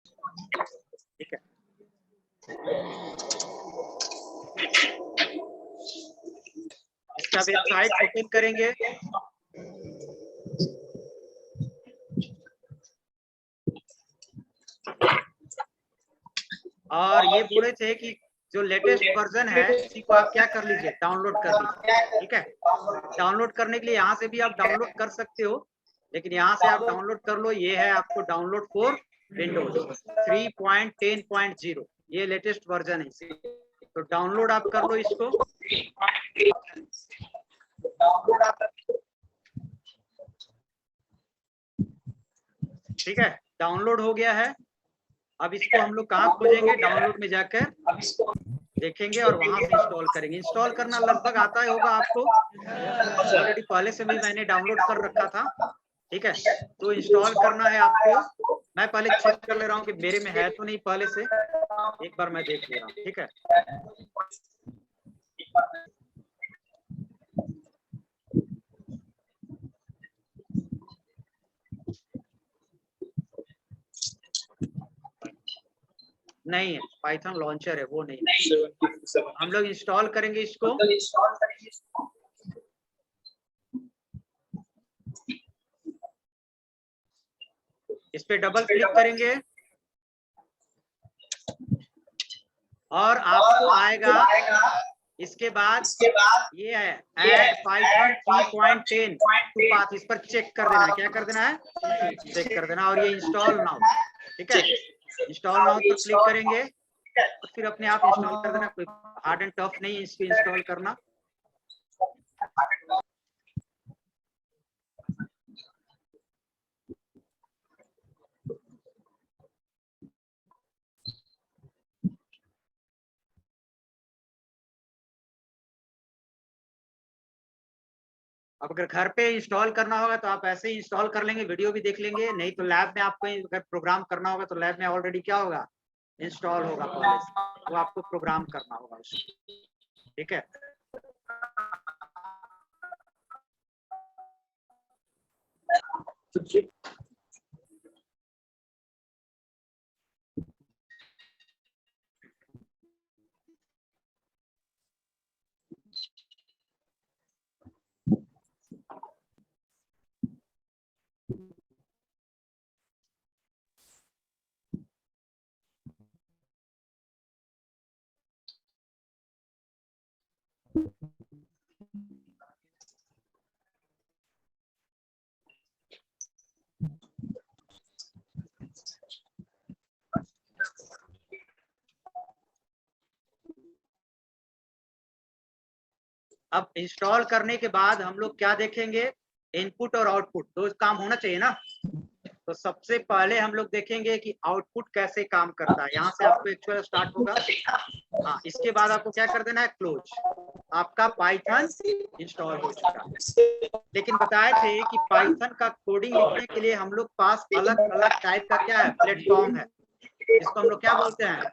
ठीक है, इसका वेबसाइट ओपन करेंगे। और ये बोले थे कि जो लेटेस्ट वर्जन है उसी को आप क्या कर लीजिए, डाउनलोड कर लीजिए। ठीक है, डाउनलोड करने के लिए यहाँ से भी आप डाउनलोड कर सकते हो, लेकिन यहाँ से आप डाउनलोड कर लो। ये है आपको डाउनलोड फॉर विंडोज 3.10.0, ये लेटेस्ट वर्जन है, तो डाउनलोड आप कर लो इसको। ठीक है, डाउनलोड हो गया है। अब इसको हम लोग कहाँ खोजेंगे, डाउनलोड में जाकर देखेंगे और वहां से इंस्टॉल करेंगे। इंस्टॉल करना लगभग आता ही होगा आपको, ऑलरेडी पहले से भी मैंने डाउनलोड कर रखा था। ठीक है, तो इंस्टॉल करना है आपको। मैं पहले चेक कर ले रहा हूँ कि मेरे में है तो नहीं पहले से, एक बार मैं देख ले रहा हूँ। ठीक है, नहीं है, पाइथन लॉन्चर है वो नहीं। हम लोग इंस्टॉल करेंगे इसको। इस पे डबल क्लिक करेंगे और आपको आएगा। इसके बाद ये है ऐड पाइथन 3.10 टू पाथ, इस पर चेक कर देना है। क्या कर देना है, चेक कर देना। और ये इंस्टॉल नाउ, ठीक है, इंस्टॉल नाउ पर क्लिक करेंगे तो फिर अपने आप इंस्टॉल कर देना। कोई हार्ड एंड टफ नहीं है इसको इंस्टॉल करना। अब अगर घर पे इंस्टॉल करना होगा तो आप ऐसे ही इंस्टॉल कर लेंगे, वीडियो भी देख लेंगे। नहीं तो लैब में आपको अगर प्रोग्राम करना होगा तो लैब में ऑलरेडी क्या होगा, इंस्टॉल होगा पहले से, तो आपको प्रोग्राम करना होगा उसको। ठीक है, अब इंस्टॉल करने के बाद हम लोग क्या देखेंगे, इनपुट और आउटपुट दो काम होना चाहिए ना। तो सबसे पहले हम लोग देखेंगे कि आउटपुट कैसे काम करता है। यहाँ से आपको एक्चुअल स्टार्ट होगा। हाँ, इसके बाद आपको क्या कर देना है, क्लोज। आपका पाइथन इंस्टॉल हो चुका है। लेकिन बताए थे कि पाइथन का कोडिंग लिखने के लिए हम लोग पास अलग अलग टाइप का क्या है, प्लेटफॉर्म है। इसको हम लोग क्या बोलते हैं,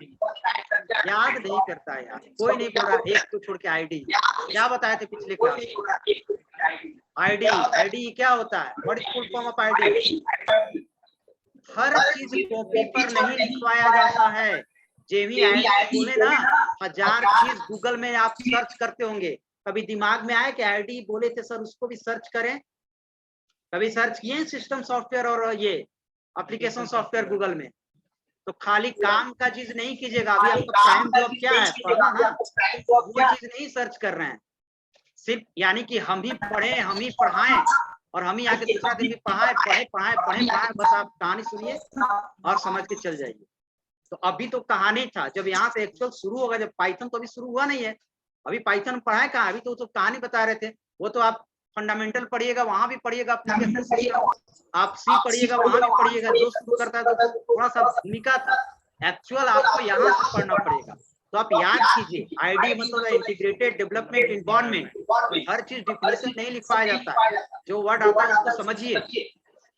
याद नहीं करता है यार, कोई नहीं बोल रहा, एक तो छोड़ के आईडी। क्या बताए थे पिछले क्लास, आईडी। आईडी क्या होता है, what is full form of ID. हर चीज कॉपी पर नहीं लिखवाया जाता है। जेवी आईडी बोले ना, 1000 चीज गूगल में आप सर्च करते होंगे। कभी दिमाग में आए कि आईडी बोले थे सर उसको भी सर्च करें, कभी सर्च किए सिस्टम सॉफ्टवेयर और ये एप्लीकेशन सॉफ्टवेयर गूगल में। तो खाली काम का चीज नहीं कीजिएगा। अभी आपका प्राइम जॉब क्या है, पढ़ना ना, वो चीज नहीं सर्च कर रहे हैं सिर्फ। यानी कि हम ही पढ़े, हम ही पढ़ाएं और हम ही आके दूसरा दिन भी पढ़ाए पढ़े पढ़ाए पढ़े पढ़ाए। बस आप कहानी सुनिए और समझ के चल जाइए। तो अभी तो कहानी था, जब यहाँ से एक्चुअल शुरू होगा, जब पाइथन तो अभी शुरू हुआ नहीं है। अभी पाइथन पढ़ाए कहाँ, अभी तो कहानी बता रहे थे। वो तो आप फंडामेंटल पढ़िएगा, वहां भी पढ़िएगा, आप सी पढ़िएगा, वहां भी पढ़िएगा। जो शुरू करता है तो थोड़ा सा भूमिका था, एक्चुअल आपको यहाँ से पढ़ना पड़ेगा। तो आप याद कीजिए, आईडी मतलब इंटीग्रेटेड डेवलपमेंट एनवायरनमेंट। हर चीज डिफिनेशन नहीं लिखवाया जाता है, जो वर्ड आता है उसको समझिए।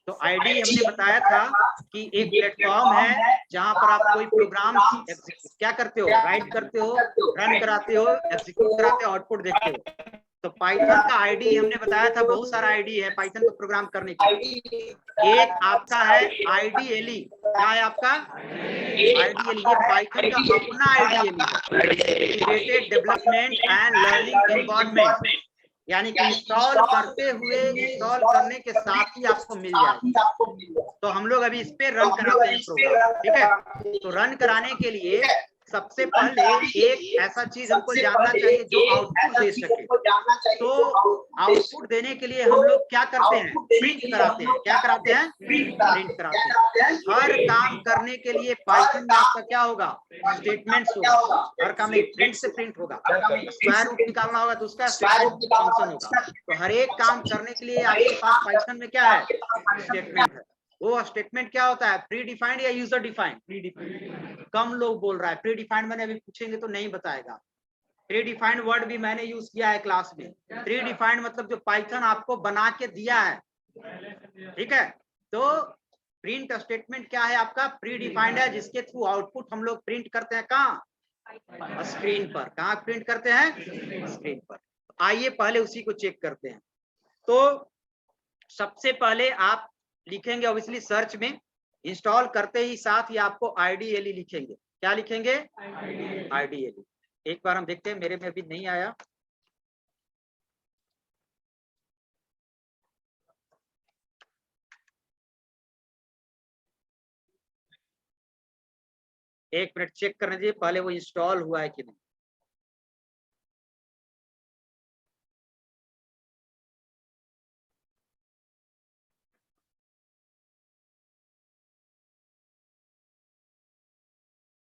तो आईडी हमने बताया था कि एक प्लेटफॉर्म है जहां पर आप कोई प्रोग्राम क्या करते हो, राइट करते हो, रन कराते हो, एग्जीक्यूट कराते हो, आउटपुट देखते हो। तो पाइथन का आईडी हमने बताया था, बहुत सारा आईडी है पाइथन को प्रोग्राम करने के लिए। एक आपका है आईडीएलई, क्या है आपका आईडीएलई, ये पाइथन का अपना आईडीएलई है, integrated development and learning environment, यानी कि इंस्टॉल करते हुए इंस्टॉल करने के साथ ही आपको मिल जाएगा। तो हम लोग अभी इस पे रन कराते हैं प्रोग्राम, ठीक है। तो रन कराने के लिए सबसे पहले एक ऐसा चीज हमको जानना चाहिए जो आउटपुट दे सके। तो आउटपुट देने के लिए हम लोग क्या करते हैं, प्रिंट कराते हैं। क्या कराते हैं, प्रिंट कराते हैं। हर काम करने के लिए पाइथन में आपका क्या होगा, स्टेटमेंट्स होगा। हर काम में प्रिंट से प्रिंट होगा, स्क्वायर रूट निकालना होगा तो उसका फंक्शन होगा। तो हर एक काम करने के लिए आपके पास पाइथन में क्या है, स्टेटमेंट है। वो स्टेटमेंट क्या होता है, प्री डिफाइंड या यूजर डिफाइंड? Predefined. कम लोग बोल रहा है प्री डिफाइंड, मैंने अभी पूछेंगे तो नहीं बताएगा। प्री डिफाइंड वर्ड भी मैंने यूज किया है क्लास में। प्री डिफाइंड मतलब जो पाइथन आपको बना के दिया है, ठीक है। तो प्रिंट स्टेटमेंट क्या है आपका, प्री डिफाइंड है, जिसके थ्रू आउटपुट हम लोग प्रिंट करते हैं कहाँ, स्क्रीन पर। कहाँ प्रिंट करते हैं, स्क्रीन पर। आइए पहले उसी को चेक करते हैं। तो सबसे पहले आप लिखेंगे ऑब्वियसली सर्च में, इंस्टॉल करते ही साथ ही आपको आईडीएलई लिखेंगे। क्या लिखेंगे, आईडीएलई। एक बार हम देखते हैं, मेरे में अभी नहीं आया। एक मिनट चेक करने दीजिए पहले वो इंस्टॉल हुआ है कि नहीं।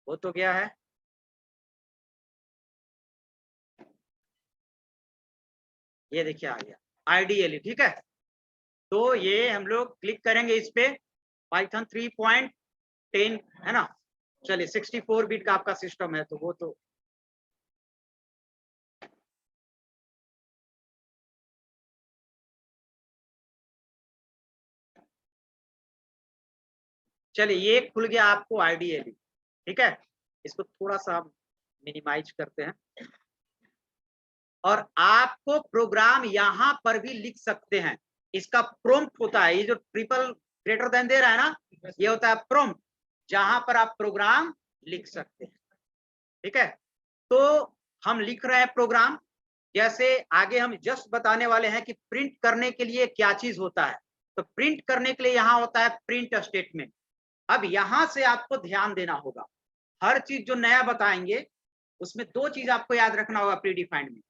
वो तो गया है, ये देखिए आ गया आईडीएलई, ठीक है। तो ये हम लोग क्लिक करेंगे इस पे, पाइथन 3.10 है ना। चलिए 64 बिट का आपका सिस्टम है तो वो तो चलिए ये खुल गया आपको आईडीएलई, ठीक है। इसको थोड़ा सा मिनिमाइज करते हैं। और आपको प्रोग्राम यहां पर भी लिख सकते हैं, इसका प्रोम्प्ट होता है, ये जो ट्रिपल ग्रेटर देन दे रहा है ना, ये होता है प्रोम्प्ट, जहां पर आप प्रोग्राम लिख सकते हैं, ठीक है। तो हम लिख रहे हैं प्रोग्राम, जैसे आगे हम जस्ट बताने वाले हैं कि प्रिंट करने के लिए क्या चीज होता है। तो प्रिंट करने के लिए यहाँ होता है प्रिंट स्टेटमेंट। अब यहां से आपको ध्यान देना होगा, हर चीज जो नया बताएंगे उसमें दो चीज आपको याद रखना होगा प्री डिफाइंड में,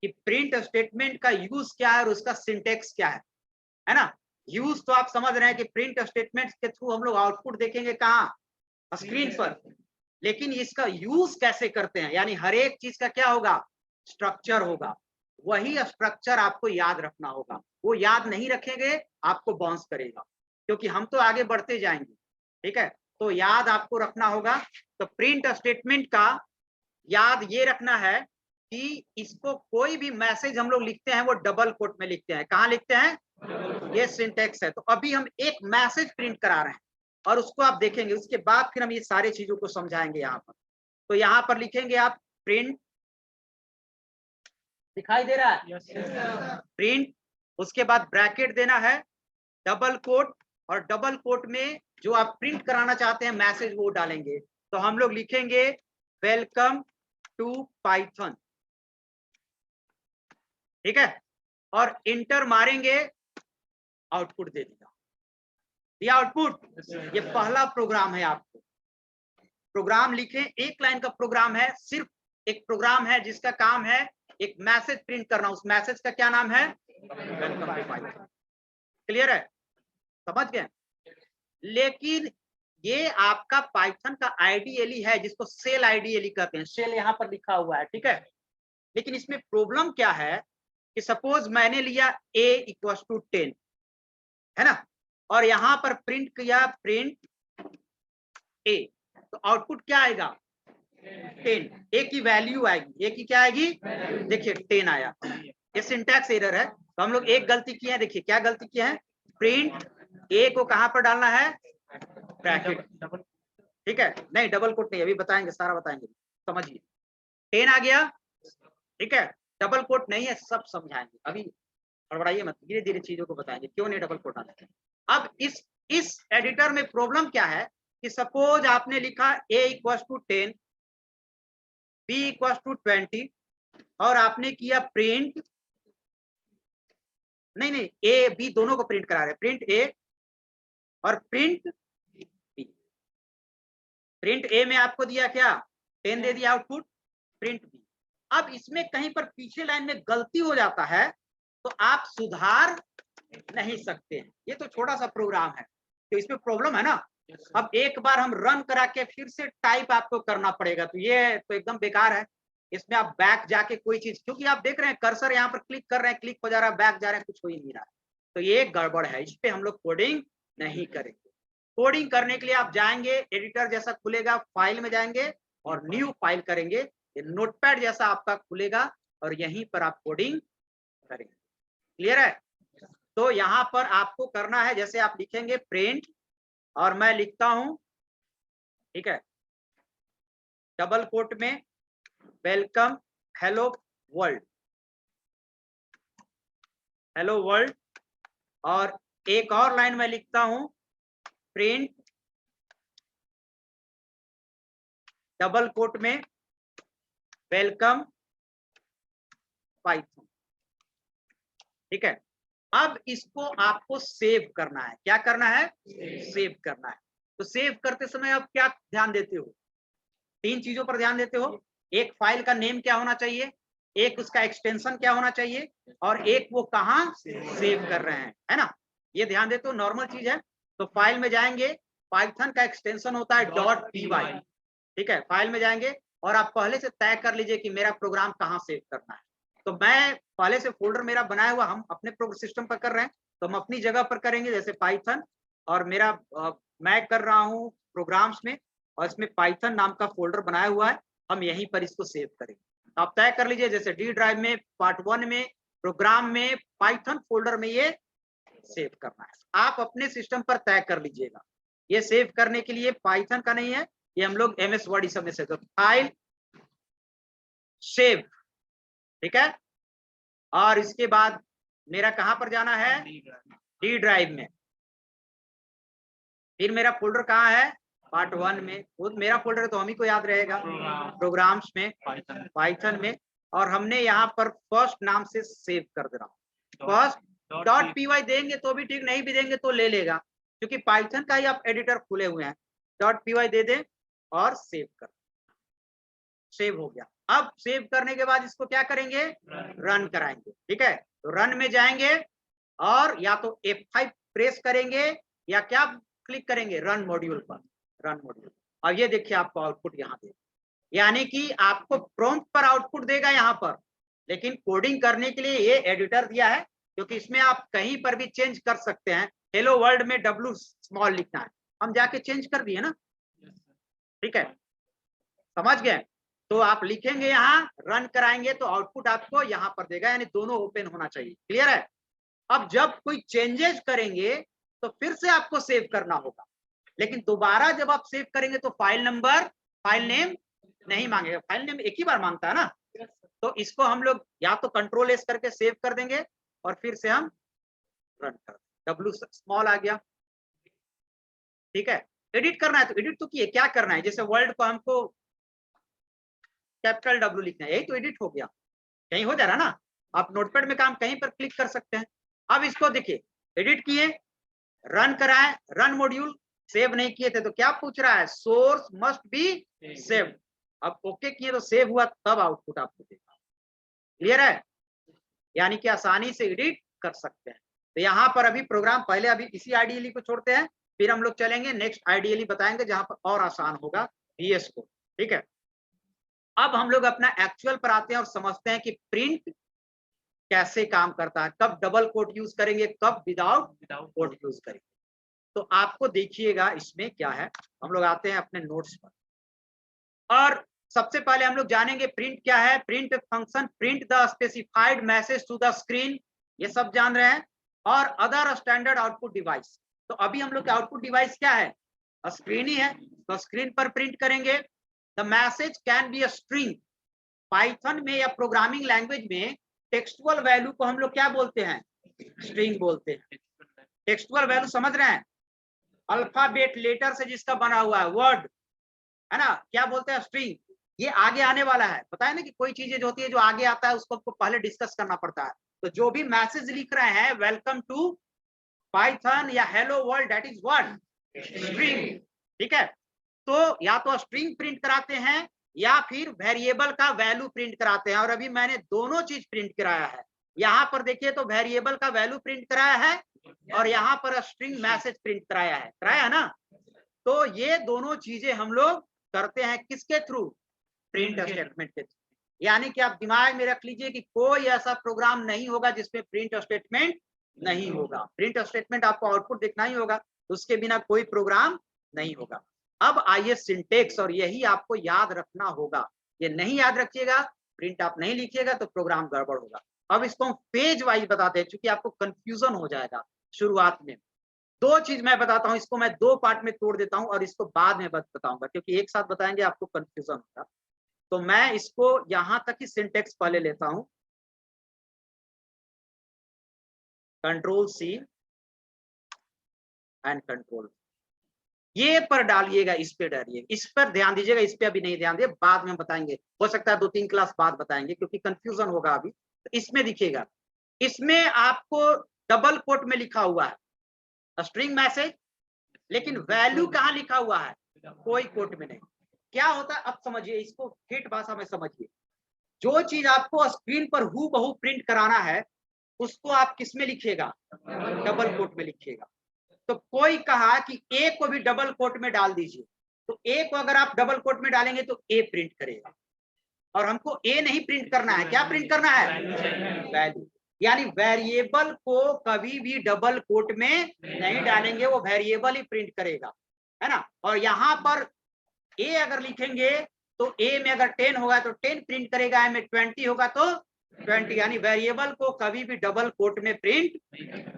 कि प्रिंट स्टेटमेंट का यूज क्या है और उसका सिंटेक्स क्या है ना। यूज तो आप समझ रहे हैं कि प्रिंट स्टेटमेंट के थ्रू हम लोग आउटपुट देखेंगे कहाँ, स्क्रीन पर। लेकिन इसका यूज कैसे करते हैं, यानी हर एक चीज का क्या होगा, स्ट्रक्चर होगा। वही स्ट्रक्चर आपको याद रखना होगा, वो याद नहीं रखेंगे आपको बाउंस करेगा, क्योंकि हम तो आगे बढ़ते जाएंगे, ठीक है। तो याद आपको रखना होगा। तो प्रिंट स्टेटमेंट का याद ये रखना है कि इसको कोई भी मैसेज हम लोग लिखते हैं वो डबल कोट में लिखते हैं। कहाँ लिखते हैं, ये सिंटेक्स है। तो अभी हम एक मैसेज प्रिंट करा रहे हैं और उसको आप देखेंगे, उसके बाद फिर हम ये सारी चीजों को समझाएंगे यहाँ पर। तो यहाँ पर लिखेंगे आप प्रिंट, दिखाई दे रहा है, प्रिंट, उसके बाद ब्रैकेट देना है, डबल कोट, और डबल कोट में जो आप प्रिंट कराना चाहते हैं मैसेज वो डालेंगे। तो हम लोग लिखेंगे वेलकम टू पाइथन, ठीक है, और इंटर मारेंगे, आउटपुट दे दिया, दिया आउटपुट। ये पहला प्रोग्राम है, आपको प्रोग्राम लिखे, एक लाइन का प्रोग्राम है, सिर्फ एक प्रोग्राम है जिसका काम है एक मैसेज प्रिंट करना। उस मैसेज का क्या नाम है, वेलकम टू पाइथन। क्लियर है, समझ गए। लेकिन ये आपका पाइथन का आईडीएलई है जिसको सेल आईडीएलई कहते हैं, सेल यहाँ पर लिखा हुआ है, ठीक है। लेकिन इसमें प्रॉब्लम क्या है कि सपोज मैंने लिया a इक्वल टू 10 है ना, और यहां पर प्रिंट किया प्रिंट a, तो आउटपुट क्या आएगा, 10। a की वैल्यू आएगी, a की क्या आएगी, देखिए 10 आया। ये सिंटैक्स एरर है। तो हम लोग एक गलती किए हैं, देखिए क्या गलती किए हैं, प्रिंट a को कहां पर डालना है, ब्रैकेट, ठीक है। नहीं डबल कोट नहीं, अभी बताएंगे, सारा बताएंगे, समझिए। 10 आ गया, ठीक है। डबल कोट नहीं है, सब समझाएंगे, अभी हड़बड़ाइए मत, धीरे धीरे चीजों को बताएंगे क्यों नहीं डबल कोट आना चाहिए। अब इस एडिटर में प्रॉब्लम क्या है कि सपोज आपने लिखा a equal to 10, b equal to 20 और आपने किया प्रिंट, नहीं ए बी दोनों को प्रिंट करा रहे हैं, प्रिंट ए और प्रिंट बी। प्रिंट ए में आपको दिया क्या 10 दे दिया आउटपुट, प्रिंट बी। अब इसमें कहीं पर पीछे लाइन में गलती हो जाता है तो आप सुधार नहीं सकते हैं, ये तो छोटा सा प्रोग्राम है तो इसमें प्रॉब्लम है ना। अब एक बार हम रन करा के फिर से टाइप आपको करना पड़ेगा, तो ये तो एकदम बेकार है। इसमें आप बैक जाके कोई चीज, क्योंकि आप देख रहे हैं कर्सर यहाँ पर क्लिक कर रहे हैं, क्लिक हो जा रहा है, बैक जा रहे हैं, कुछ हो ही नहीं रहा है, तो ये गड़बड़ है, इस पे हम लोग कोडिंग नहीं करेंगे। कोडिंग करने के लिए आप जाएंगे, एडिटर जैसा खुलेगा, फाइल में जाएंगे और न्यू फाइल करेंगे, ये नोटपैड जैसा आपका खुलेगा और यहीं पर आप कोडिंग करेंगे। क्लियर है? तो यहाँ पर आपको करना है, जैसे आप लिखेंगे प्रिंट और मैं लिखता हूं, ठीक है, डबल कोट में welcome hello world, hello world, और एक और लाइन में लिखता हूं प्रिंट डबल कोट में वेलकम पाइथन। ठीक है, अब इसको आपको सेव करना है, क्या करना है, सेव करना है। तो सेव करते समय अब क्या ध्यान देते हो, 3 चीजों पर ध्यान देते हो, एक फाइल का नेम क्या होना चाहिए, एक उसका एक्सटेंशन क्या होना चाहिए, और एक वो कहाँ सेव कर रहे हैं, है ना, ये ध्यान देते हो, नॉर्मल चीज है। तो फाइल में जाएंगे, पाइथन का एक्सटेंशन होता है .py, ठीक है, फाइल में जाएंगे और आप पहले से तय कर लीजिए कि मेरा प्रोग्राम कहाँ सेव करना है। तो मैं पहले से फोल्डर मेरा बनाया हुआ, हम अपने सिस्टम पर कर रहे हैं तो हम अपनी जगह पर करेंगे, जैसे पाइथन, और मेरा मैं कर रहा हूँ प्रोग्राम्स में और इसमें पाइथन नाम का फोल्डर बनाया हुआ है, हम यहीं पर इसको सेव करेंगे। आप तय कर लीजिए, जैसे डी ड्राइव में पार्ट 1 में प्रोग्राम में पाइथन फोल्डर में ये सेव करना है, आप अपने सिस्टम पर तय कर लीजिएगा। ये सेव करने के लिए पाइथन का नहीं है, ये हम लोग MS वर्ड सब में से, तो फाइल सेव, ठीक है, और इसके बाद मेरा कहां पर जाना है, डी ड्राइव में, फिर मेरा फोल्डर कहाँ है, पार्ट 1 में, वो मेरा फोल्डर तो हम ही को याद रहेगा, प्रोग्राम्स में पाइथन में, और हमने यहाँ पर फर्स्ट नाम से सेव कर दे रहा हूँ, फर्स्ट .py देंगे तो भी ठीक, नहीं भी देंगे तो ले लेगा, क्योंकि पाइथन का ही आप एडिटर खुले हुए हैं, .py दे दें और सेव कर, सेव हो गया। अब सेव करने के बाद इसको क्या करेंगे, रन कराएंगे, ठीक है, तो रन में जाएंगे और या तो F5 प्रेस करेंगे या क्या क्लिक करेंगे, रन मॉड्यूल पर, रन मॉड्यूल, और ये देखिए आपको आउटपुट यहाँ दे, यानी कि आपको प्रॉम्प्ट पर आउटपुट देगा यहाँ पर, लेकिन कोडिंग करने के लिए ये एडिटर दिया है, क्योंकि इसमें आप कहीं पर भी चेंज कर सकते हैं। हेलो वर्ल्ड में W स्मॉल लिखना है, हम जाके चेंज कर दिए ना, ठीक है, समझ गए। तो आप लिखेंगे यहाँ, रन कराएंगे तो आउटपुट आपको यहाँ पर देगा, यानी दोनों ओपन होना चाहिए। क्लियर है? अब जब कोई चेंजेस करेंगे तो फिर से आपको सेव करना होगा, लेकिन दोबारा जब आप सेव करेंगे तो फाइल नंबर, फाइल नेम नहीं मांगेगा, फाइल नेम एक ही बार मांगता है ना, तो इसको हम लोग या तो कंट्रोल S करके सेव कर देंगे और फिर से हम रन कर देंगे, W स्मॉल आ गया, ठीक है। एडिट करना है तो एडिट तो किए, क्या करना है, जैसे वर्ल्ड को हमको कैपिटल W लिखना है, यही तो एडिट हो गया, कहीं हो जा रहा ना, आप नोटपैड में काम कहीं पर क्लिक कर सकते हैं। अब इसको देखिए, एडिट किए, रन कराए, रन मॉड्यूल, सेव नहीं किए थे तो क्या पूछ रहा है, सोर्स मस्ट बी सेव, अब ओके किए तो सेव हुआ, तब आउटपुट आपको देगा। क्लियर है? यानी कि आसानी से एडिट कर सकते हैं। तो यहाँ पर अभी प्रोग्राम, पहले अभी इसी आईडीएलई को छोड़ते हैं, फिर हम लोग चलेंगे नेक्स्ट आईडीएलई बताएंगे जहां पर और आसान होगा VS को, ठीक है। अब हम लोग अपना एक्चुअल पर आते हैं और समझते हैं कि प्रिंट कैसे काम करता है, कब डबल कोट यूज करेंगे, कब विदाउट कोट यूज करेंगे। तो आपको देखिएगा इसमें क्या है, हम लोग आते हैं अपने नोट्स पर, और सबसे पहले हम लोग जानेंगे प्रिंट क्या है। Print function, print the specified message to the screen, ये सब जान रहे हैं, और अदर स्टैंडर्ड आउटपुट डिवाइस। तो अभी हम लोग का आउटपुट डिवाइस क्या है, स्क्रीन ही है, तो स्क्रीन पर प्रिंट करेंगे। The message can be a string, Python में या प्रोग्रामिंग लैंग्वेज में टेक्सचुअल वैल्यू को हम लोग क्या बोलते हैं? स्ट्रिंग बोलते हैं। टेक्सचुअल वैल्यू समझ रहे हैं? अल्फाबेट लेटर से जिसका बना हुआ है, वर्ड है ना, क्या बोलते हैं? स्ट्रिंग। ये आगे आने वाला है, पता है ना कि कोई चीजें जो होती है जो आगे आता है उसको आपको पहले डिस्कस करना पड़ता है। तो जो भी मैसेज लिख रहे हैं वेलकम टू पाइथन या hello world, that is what? String. ठीक है, तो या तो स्ट्रिंग प्रिंट कराते हैं या फिर वेरिएबल का वैल्यू प्रिंट कराते हैं। और अभी मैंने दोनों चीज प्रिंट कराया है। यहाँ पर देखिए तो वेरिएबल का वैल्यू प्रिंट कराया है और यहाँ पर स्ट्रिंग मैसेज प्रिंट कराया है ना। तो ये दोनों चीजें हम लोग करते हैं किसके थ्रू? प्रिंट स्टेटमेंट के थ्रू। यानी कि आप दिमाग में रख लीजिए कि कोई ऐसा प्रोग्राम नहीं होगा जिसमें प्रिंट स्टेटमेंट नहीं होगा। प्रिंट स्टेटमेंट आपको आउटपुट देखना ही होगा, उसके बिना कोई प्रोग्राम नहीं होगा। अब आइए सिंटेक्स, और यही आपको याद रखना होगा। ये नहीं याद रखिएगा, प्रिंट आप नहीं लिखिएगा तो प्रोग्राम गड़बड़ होगा। अब इसको हम पेज वाइज बताते हैं, क्योंकि आपको कंफ्यूजन हो जाएगा शुरुआत में। दो चीज मैं बताता हूं, इसको मैं दो पार्ट में तोड़ देता हूं और इसको बाद में बताऊंगा, क्योंकि एक साथ बताएंगे आपको कंफ्यूजन होगा। तो मैं इसको यहां तक ही सिंटेक्स पहले लेता हूं, कंट्रोल सी एंड कंट्रोल, ये पर डालिएगा, इस पे डालिए, इस पर ध्यान दीजिएगा, इस पे अभी नहीं ध्यान दिए, बाद में बताएंगे, हो सकता है 2-3 क्लास बाद बताएंगे क्योंकि कंफ्यूजन होगा अभी। तो इसमें दिखेगा, इसमें आपको डबल कोट में लिखा हुआ है स्ट्रिंग मैसेज, लेकिन वैल्यू कहाँ लिखा हुआ है? कोई कोट में नहीं। क्या होता है अब समझिए, इसको ठेठ भाषा में समझिए। जो चीज आपको स्क्रीन पर हूबहू प्रिंट कराना है उसको आप किस में लिखिएगा? डबल कोट में लिखिएगा। तो कोई कहा कि ए को भी डबल कोट में डाल दीजिए, तो ए को अगर आप डबल कोट में डालेंगे तो ए प्रिंट करेगा, और हमको ए नहीं प्रिंट करना है, क्या प्रिंट करना है? वैल्यू। यानी वेरिएबल को कभी भी डबल कोट में नहीं डालेंगे, वो वेरिएबल ही प्रिंट करेगा, है ना। और यहाँ पर ए अगर लिखेंगे तो ए में अगर 10 होगा तो 10 प्रिंट करेगा, ए में 20 होगा तो 20, यानी वेरिएबल को कभी भी डबल कोट में प्रिंट,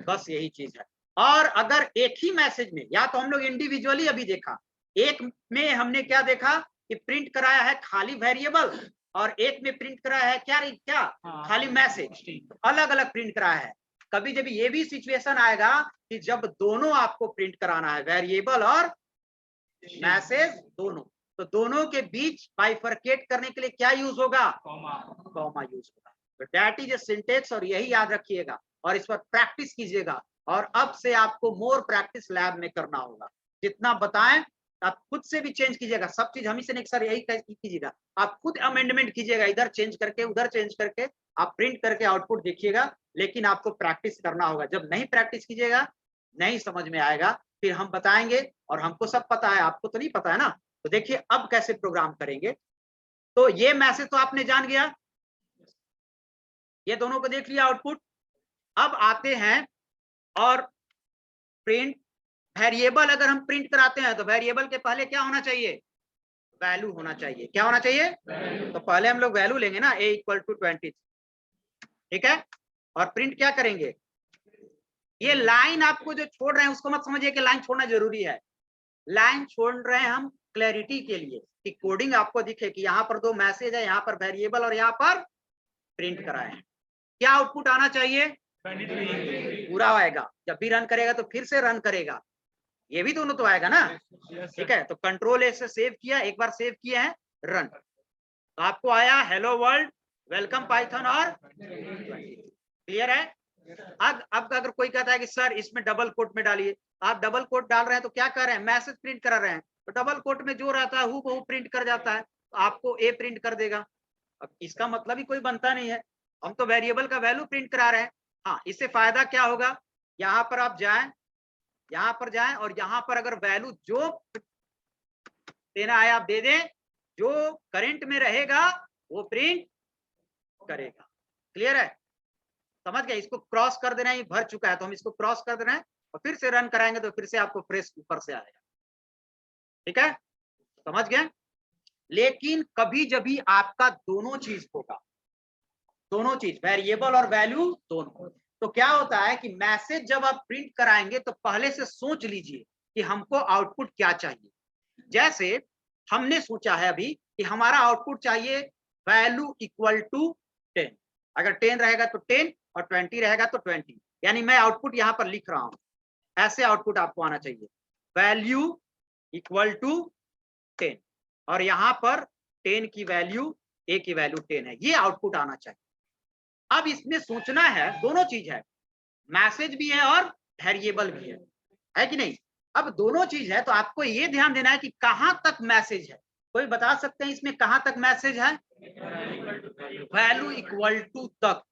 बस यही चीज है। और अगर एक ही मैसेज में, या तो हम लोग इंडिविजुअली अभी देखा, एक में हमने क्या देखा कि प्रिंट कराया है खाली वेरिएबल, और एक में प्रिंट कराया है क्या खाली मैसेज, अलग अलग प्रिंट कराया है। कभी जब ये भी सिचुएशन आएगा कि जब दोनों आपको प्रिंट कराना है, वेरिएबल और मैसेज दोनों, तो दोनों के बीच बाइफरकेट करने के लिए क्या यूज होगा? कॉमा यूज होगा। तो दैट इज ए सिंटेक्स, और यही याद रखिएगा और इस पर प्रैक्टिस कीजिएगा। और अब से आपको मोर प्रैक्टिस लैब में करना होगा, जितना बताएं आप खुद से भी चेंज कीजिएगा। सब चीज हम ही से नहीं सर, यही कीजिएगा, आप खुद अमेंडमेंट कीजिएगा, इधर चेंज करके उधर चेंज करके आप प्रिंट करके आउटपुट देखिएगा। लेकिन आपको प्रैक्टिस करना होगा, जब नहीं प्रैक्टिस कीजिएगा नहीं समझ में आएगा, फिर हम बताएंगे और हमको सब पता है, आपको तो नहीं पता है ना। तो देखिए अब कैसे प्रोग्राम करेंगे। तो ये मैसेज तो आपने जान गया, ये दोनों को देख लिया आउटपुट। अब आते हैं और प्रिंट वेरिएबल, अगर हम प्रिंट कराते हैं तो वेरिएबल के पहले क्या होना चाहिए? वैल्यू होना चाहिए। क्या होना चाहिए? तो पहले हम लोग वैल्यू लेंगे ना, a = 20, ठीक है। और प्रिंट क्या करेंगे? ये लाइन आपको जो छोड़ रहे हैं उसको मत समझिए कि लाइन छोड़ना जरूरी है, लाइन छोड़ रहे हैं हम क्लैरिटी के लिए कि कोडिंग आपको दिखे कि यहाँ पर दो मैसेज है, यहाँ पर वेरिएबल और यहाँ पर प्रिंट कराए हैं। क्या आउटपुट आना चाहिए? पूरा आएगा। जब भी रन करेगा तो फिर से रन करेगा, ये भी दोनों तो आएगा ना, ठीक है। तो कंट्रोल ए से सेव किया, एक बार सेव किया है, रन, तो आपको आया हेलो वर्ल्ड, वेलकम पाइथन और क्लियर है। अब अगर कोई कहता है कि सर इसमें डबल कोट में डालिए, आप डबल कोट डाल रहे हैं तो क्या कर रहे हैं? मैसेज प्रिंट करा रहे हैं, तो डबल कोट में जो रहता है हूबहू प्रिंट कर जाता है, तो आपको ए प्रिंट कर देगा। अब इसका मतलब ही कोई बनता नहीं है, हम तो वेरिएबल का वैल्यू प्रिंट करा रहे हैं। हाँ, इससे फायदा क्या होगा? यहाँ पर आप जाएं, यहाँ पर जाएं और यहाँ पर अगर वैल्यू जो देना है आप दे दें, जो करंट में रहेगा वो प्रिंट करेगा। क्लियर है? समझ गए? इसको क्रॉस कर देना है, ये भर चुका है तो हम इसको क्रॉस कर देना है और फिर से रन कराएंगे तो फिर से आपको फ्रेश ऊपर से आएगा। ठीक है, समझ गए? लेकिन कभी जब भी आपका दोनों चीज होगा, दोनों चीज वेरिएबल और वैल्यू दोनों, तो क्या होता है कि मैसेज जब आप प्रिंट कराएंगे तो पहले से सोच लीजिए कि हमको आउटपुट क्या चाहिए। जैसे हमने सोचा है अभी कि हमारा आउटपुट चाहिए वैल्यू इक्वल टू 10। अगर 10 रहेगा तो 10 और 20 रहेगा तो 20। यानी मैं आउटपुट यहाँ पर लिख रहा हूँ, ऐसे आउटपुट आपको आना चाहिए, वैल्यू इक्वल टू 10 और यहाँ पर 10 की वैल्यू, ए की वैल्यू 10 है, ये आउटपुट आना चाहिए। अब इसमें सोचना है, दोनों चीज है, मैसेज भी है और वेरिएबल भी है कि नहीं। अब दोनों चीज है तो आपको ये ध्यान देना है कि कहां तक मैसेज है। कोई बता सकते हैं इसमें कहां तक मैसेज है? वैल्यू इक्वल टू तक।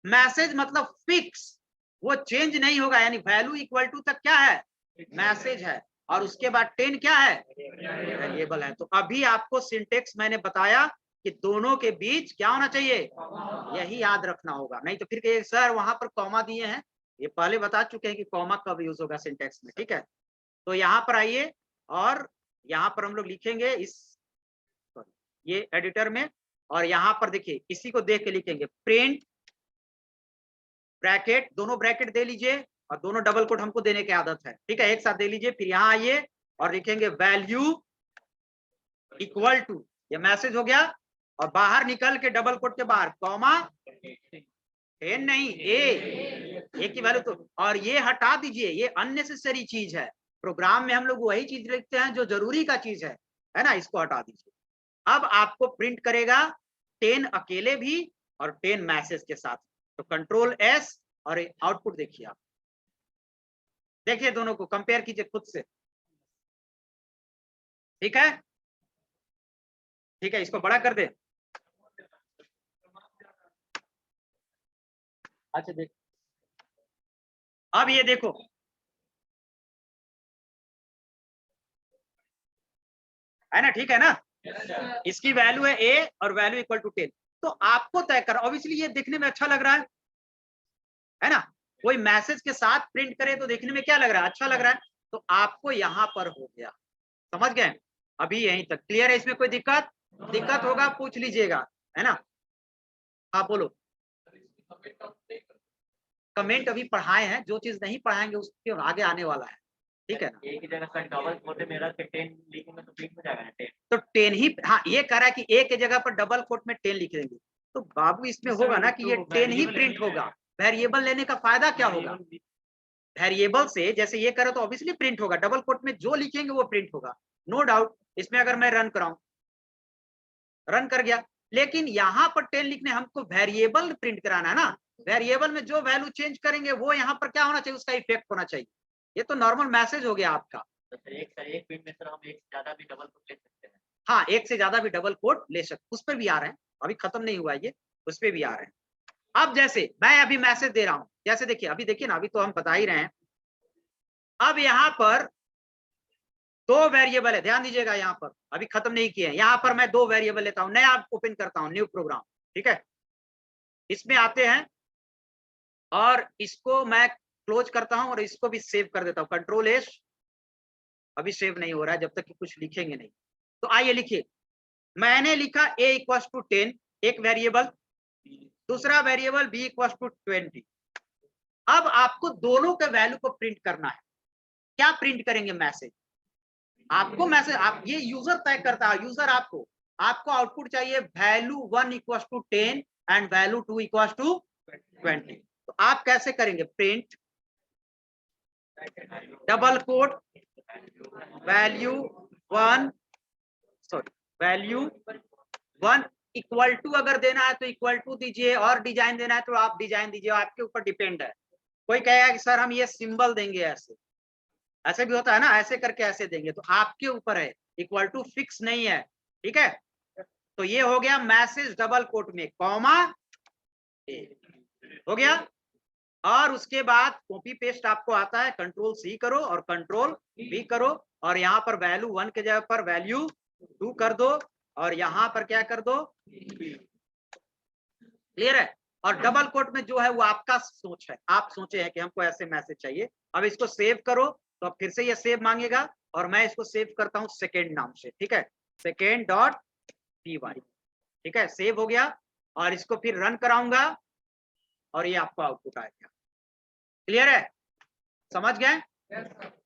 मैसेज मतलब फिक्स, वो चेंज नहीं होगा, यानी वैल्यू इक्वल टू तक क्या है? मैसेज है। और उसके बाद 10 क्या है? वेरिएबल है। तो अभी आपको सिंटेक्स मैंने बताया कि दोनों के बीच क्या होना चाहिए, यही याद रखना होगा। नहीं तो फिर कहिए सर वहां पर कॉमा दिए हैं, ये पहले बता चुके हैं कि कॉमा कब यूज होगा सिंटेक्स में, ठीक है। तो यहाँ पर आइए और यहाँ पर हम लोग लिखेंगे इस ये एडिटर में, और यहाँ पर देखिए इसी को देख के लिखेंगे, प्रिंट ब्रैकेट, दोनों ब्रैकेट दे लीजिए और दोनों डबल कोट हमको देने की आदत है, ठीक है, एक साथ दे लीजिए। फिर यहाँ आइए और लिखेंगे वैल्यू इक्वल टू, ये मैसेज हो गया, और बाहर निकल के डबल कोट के बाहर कॉमा, 10 नहीं, ए की वैल्यू तो, और ये हटा दीजिए, ये अननेसेसरी चीज है। प्रोग्राम में हम लोग वही चीज लिखते हैं जो जरूरी का चीज है ना, इसको हटा दीजिए। अब आपको प्रिंट करेगा 10 अकेले भी और 10 मैसेज के साथ। तो कंट्रोल एस और आउटपुट देखिए आप, देखिए दोनों को कंपेयर कीजिए खुद से, ठीक है, ठीक है, इसको बड़ा कर दे। अच्छा देख, अब ये देखो, है ना, ठीक है ना, इसकी वैल्यू है ए और वैल्यू इक्वल टू 10। तो आपको तय कर, ऑब्वियसली ये देखने में अच्छा लग रहा है ना, कोई मैसेज के साथ प्रिंट करे तो देखने में क्या लग रहा है, अच्छा लग रहा है। तो आपको यहाँ पर हो गया, समझ गए, अभी यहीं तक क्लियर है। इसमें कोई दिक्कत होगा पूछ लीजिएगा, है ना। हाँ बोलो। कमेंट अभी पढ़ाए हैं, जो चीज नहीं पढ़ाएंगे उसके आगे आने वाला है, ठीक है ना। एक ही जगह का डबल कोट है मेरा, 10 लिखूंगा तो प्रिंट हो जाएगा ना 10। तो 10 ही, हाँ ये कह रहा है कि एक जगह पर डबल कोट में 10 लिख देंगे, तो बाबू इसमें होगा ना कि ये 10 ही प्रिंट होगा। वेरिएबल लेने का फायदा क्या होगा? वेरिएबल से जैसे ये करे तो ऑब्वियसली प्रिंट होगा, डबल कोट में जो लिखेंगे वो प्रिंट होगा, नो डाउट। इसमें अगर मैं रन कराऊं, रन कर गया, लेकिन यहाँ पर 10 लिखने हमको वेरिएबल प्रिंट कराना है ना, वेरिएबल में जो वैल्यू चेंज करेंगे वो यहाँ पर क्या होना चाहिए, उसका इफेक्ट होना चाहिए। ये तो नॉर्मल मैसेज हो गया आपका। एक प्रिंट में सर हम एक से ज्यादा भी डबल कोट ले सकते हैं। हाँ, एक से ज्यादा भी डबल कोट ले सकते, उस पर भी आ रहे हैं, अभी खत्म नहीं हुआ ये, उस पर भी आ रहे हैं। अब जैसे मैं अभी मैसेज दे रहा हूं, जैसे देखिए, अभी देखिए ना, अभी तो हम बता ही रहे हैं। अब यहाँ पर दो वेरिएबल है, ध्यान दीजिएगा, यहाँ पर अभी खत्म नहीं किए हैं। यहाँ पर मैं दो वेरिएबल लेता हूं, नया ओपन करता हूं, न्यू प्रोग्राम, ठीक है, इसमें आते हैं और इसको मैं क्लोज करता हूं और इसको भी सेव कर देता हूं, कंट्रोल एस। अभी सेव नहीं हो रहा है जब तक कि कुछ लिखेंगे नहीं। तो आइए लिखिए, मैंने लिखा a इक्वल टू 10, एक वेरिएबल, दूसरा वेरिएबल b इक्वल टू 20। अब आपको दोनों के वैल्यू को प्रिंट करना है। क्या प्रिंट करेंगे? मैसेज। आपको मैसेज, आप ये यूजर तय करता है, यूजर आपको आउटपुट चाहिए value 1 equal to 10 and value 2 equal to 20। तो आप कैसे करेंगे? Print double quote value 1, sorry value 1 equal to, अगर देना है तो इक्वल टू दीजिए, और डिजाइन देना है तो आप डिजाइन दीजिए, आपके ऊपर डिपेंड है। कोई कहेगा कि सर हम ये सिंबल देंगे, ऐसे ऐसे भी होता है ना, ऐसे करके ऐसे देंगे, तो आपके ऊपर है, इक्वल टू फिक्स नहीं है, ठीक है। तो ये हो गया मैसेज डबल कोट में कॉमा हो गया, और उसके बाद कॉपी पेस्ट आपको आता है, कंट्रोल सी करो और कंट्रोल वी करो, और यहाँ पर वैल्यू 1 के जगह पर वैल्यू 2 कर दो, और यहाँ पर क्या कर दो, क्लियर है। और डबल कोट में जो है वो आपका सोच है, आप सोचे हैं कि हमको ऐसे मैसेज चाहिए। अब इसको सेव करो, तो अब फिर से ये सेव मांगेगा, और मैं इसको सेव करता हूं सेकेंड नाम से, ठीक है, सेकेंड डॉट py, ठीक है, सेव हो गया। और इसको फिर रन कराऊंगा और ये आपको आउटपुट आएगा। क्लियर है, समझ गए?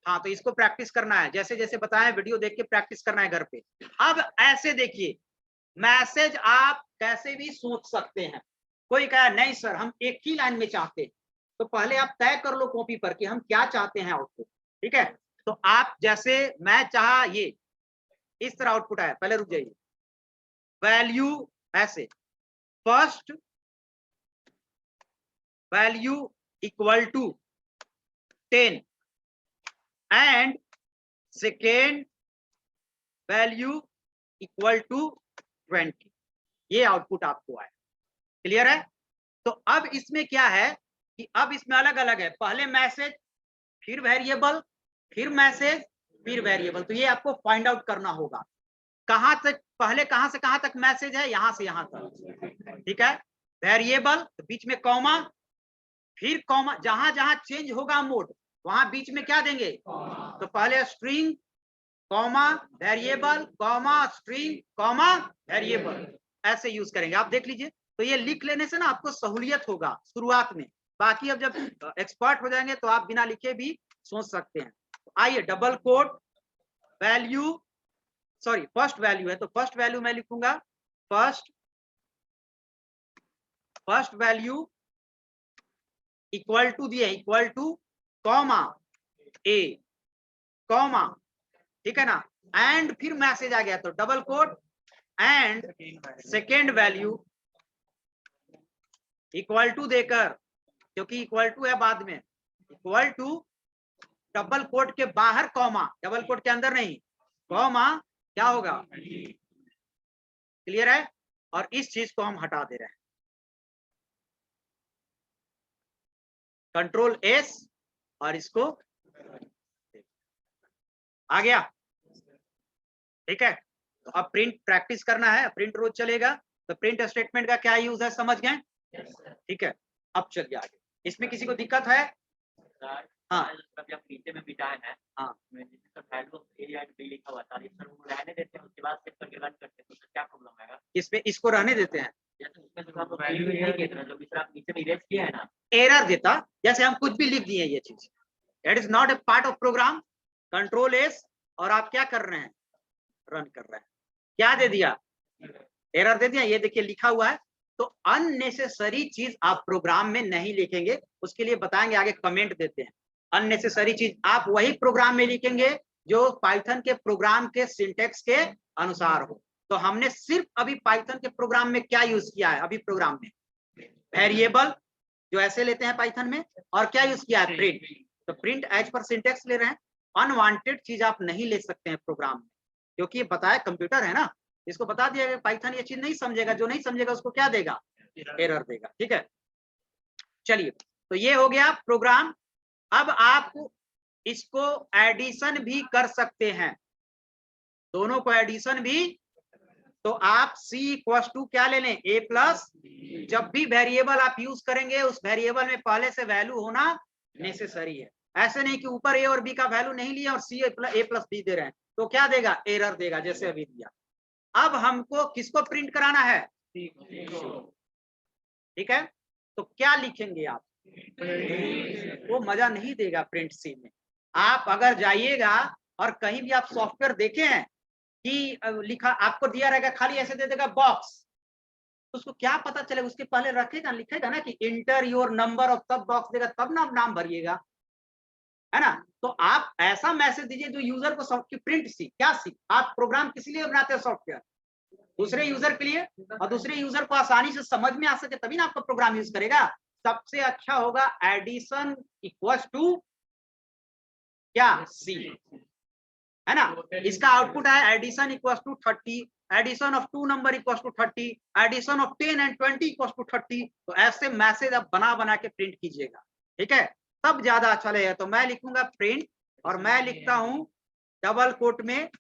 हाँ, तो इसको प्रैक्टिस करना है, जैसे जैसे बताया वीडियो देख के प्रैक्टिस करना है घर पे। अब ऐसे देखिए, मैसेज आप कैसे भी सोच सकते हैं। कोई कहा नहीं सर हम एक ही लाइन में चाहते हैं, तो पहले आप तय कर लो कॉपी पर कि हम क्या चाहते हैं आउटपुट। ठीक है, तो आप जैसे मैं चाहा ये इस तरह आउटपुट आया, पहले रुक जाइए, वैल्यू ऐसे, first value equal to 10 and second value equal to 20, ये आउटपुट आपको आया। क्लियर है? तो अब इसमें क्या है कि अब इसमें अलग अलग है, पहले मैसेज, फिर वेरिएबल, फिर मैसेज, फिर वेरिएबल। तो ये आपको फाइंड आउट करना होगा कहां तक, पहले कहां से कहां तक मैसेज है, यहां से यहां तक। ठीक है, वेरिएबल तो बीच में कॉमा, फिर कॉमा, जहां जहां चेंज होगा मोड वहां बीच में क्या देंगे, तो पहले string comma variable comma string comma variable, ऐसे यूज करेंगे। आप देख लीजिए, तो ये लिख लेने से ना आपको सहूलियत होगा शुरुआत में, बाकी अब जब एक्सपर्ट हो जाएंगे तो आप बिना लिखे भी सोच सकते हैं। तो आइए, double quote value, sorry first value है तो फर्स्ट वैल्यू मैं लिखूंगा, फर्स्ट वैल्यू इक्वल टू दिए, equal to comma A comma, ठीक है ना, एंड फिर मैसेज आ गया तो double quote and second value equal to देकर, क्योंकि इक्वल टू है बाद में, इक्वल टू डबल कोट के बाहर कॉमा, डबल कोट के अंदर नहीं, कॉमा क्या होगा, क्लियर है? और इस चीज को हम हटा दे रहे हैं, कंट्रोल एस, और इसको आ गया। ठीक है, तो अब प्रिंट प्रैक्टिस करना है, प्रिंट रोज चलेगा, तो प्रिंट स्टेटमेंट का क्या यूज है समझ गए? ठीक है, अब चलिए आगे, इसमें किसी को दिक्कत है? हाँ नीचे में बिठाए हैं, हाँ वैल्यू ए एंड बी लिखा हुआ था, सर वो रहने देते हैं, उसके बाद चेक करके रन करते हैं, तो क्या प्रॉब्लम आएगा? इसको रहने देते हैं, जैसे उसमें तो हम वैल्यू नहीं कहते हैं, जो दूसरा आप नीचे में इरेज किया है ना, एरर देता, जैसे हम कुछ भी लिख दिए, ये चीज it is not a part of program, control S, और आप क्या कर रहे हैं, रन कर रहे हैं, क्या दे दिया, एरर दे दिया। ये देखिए लिखा हुआ है, तो अननेसेसरी चीज आप प्रोग्राम में नहीं लिखेंगे, उसके लिए बताएंगे आगे, कमेंट देते हैं। अननेसेसरी चीज आप वही प्रोग्राम में लिखेंगे जो पाइथन के प्रोग्राम के सिंटेक्स के अनुसार हो। तो हमने सिर्फ अभी पाइथन के प्रोग्राम में क्या यूज किया है, अभी प्रोग्राम में वेरिएबल जो ऐसे लेते हैं पाइथन में, और क्या यूज किया है, प्रिंट। तो प्रिंट एज पर सिंटेक्स ले रहे हैं, अनवांटेड चीज आप नहीं ले सकते हैं प्रोग्राम में, क्योंकि ये बताया कंप्यूटर है ना, इसको बता दिया कि पाइथन ये चीज नहीं समझेगा, जो नहीं समझेगा उसको क्या देगा, एरर देगा। ठीक है, चलिए, तो ये हो गया प्रोग्राम। अब आप इसको एडिशन भी कर सकते हैं, दोनों को एडिशन भी, तो आप c इक्वल टू क्या ले लें, a प्लस, जब भी वेरिएबल आप यूज करेंगे उस वेरिएबल में पहले से वैल्यू होना नेसेसरी है। ऐसे नहीं कि ऊपर a और b का वैल्यू नहीं लिया और c a प्लस b दे रहे हैं तो क्या देगा, एरर देगा, जैसे अभी दिया। अब हमको किसको प्रिंट कराना है, ठीक है, तो क्या लिखेंगे आप, वो मजा नहीं देगा प्रिंट सी में। आप अगर जाइएगा और कहीं भी आप सॉफ्टवेयर देखे हैं कि लिखा आपको दिया रहेगा, खाली ऐसे दे देगा बॉक्स, तो उसको क्या पता चलेगा, उसके पहले रखेगा, लिखेगा ना कि इंटर योर नंबर, और तब बॉक्स देगा, तब ना नाम भरिएगा, है ना। तो आप ऐसा मैसेज दीजिए जो यूजर को सॉफ्टवेयर प्रिंट सी, क्या सी, आप प्रोग्राम किसी लिए बनाते हैं, सॉफ्टवेयर दूसरे यूजर के लिए, और दूसरे यूजर को आसानी से समझ में आ सके तभी ना आपका प्रोग्राम यूज करेगा। सबसे अच्छा होगा एडिशन इक्वल्स टू क्या, सी, है ना। इसका आउटपुट है addition equals to 30, addition of 2 number equals to 30, addition of 10 and 20 equals to 30। तो ऐसे मैसेज आप बना बना के प्रिंट कीजिएगा, ठीक है, तब ज्यादा अच्छा लगेगा। तो मैं लिखूंगा प्रिंट, और मैं लिखता हूं डबल कोट में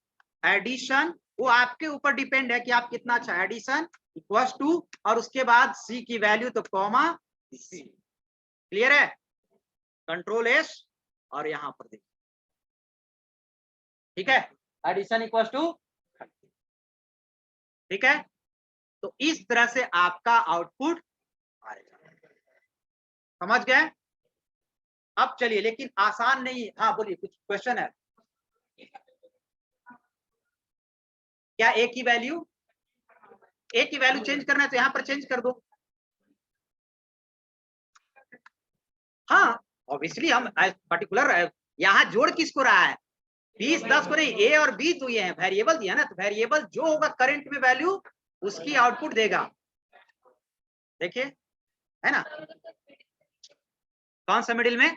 एडिशन, वो आपके ऊपर डिपेंड है कि आप कितना अच्छा, एडिशन इक्वल्स टू, और उसके बाद सी की वैल्यू तो कॉमा सी। क्लियर है, कंट्रोल एस, और यहां पर देखिए, ठीक है, एडिशन इक्वल्स टू, ठीक है। तो इस तरह से आपका आउटपुट आएगा, समझ गए? अब चलिए, लेकिन आसान नहीं, हाँ बोलिए, कुछ क्वेश्चन है क्या, एक ही वैल्यू, ए की वैल्यू चेंज करना है तो यहाँ पर चेंज कर दो। हाँ ऑब्वियसली हम पर्टिकुलर यहाँ जोड़ किसको रहा है, 20 10 को नहीं, ए और बी तो ये है वेरिएबल दिया ना, तो वेरिएबल जो होगा करंट में वैल्यू उसकी आउटपुट देगा। देखिए है ना, कौन सा मिडिल में,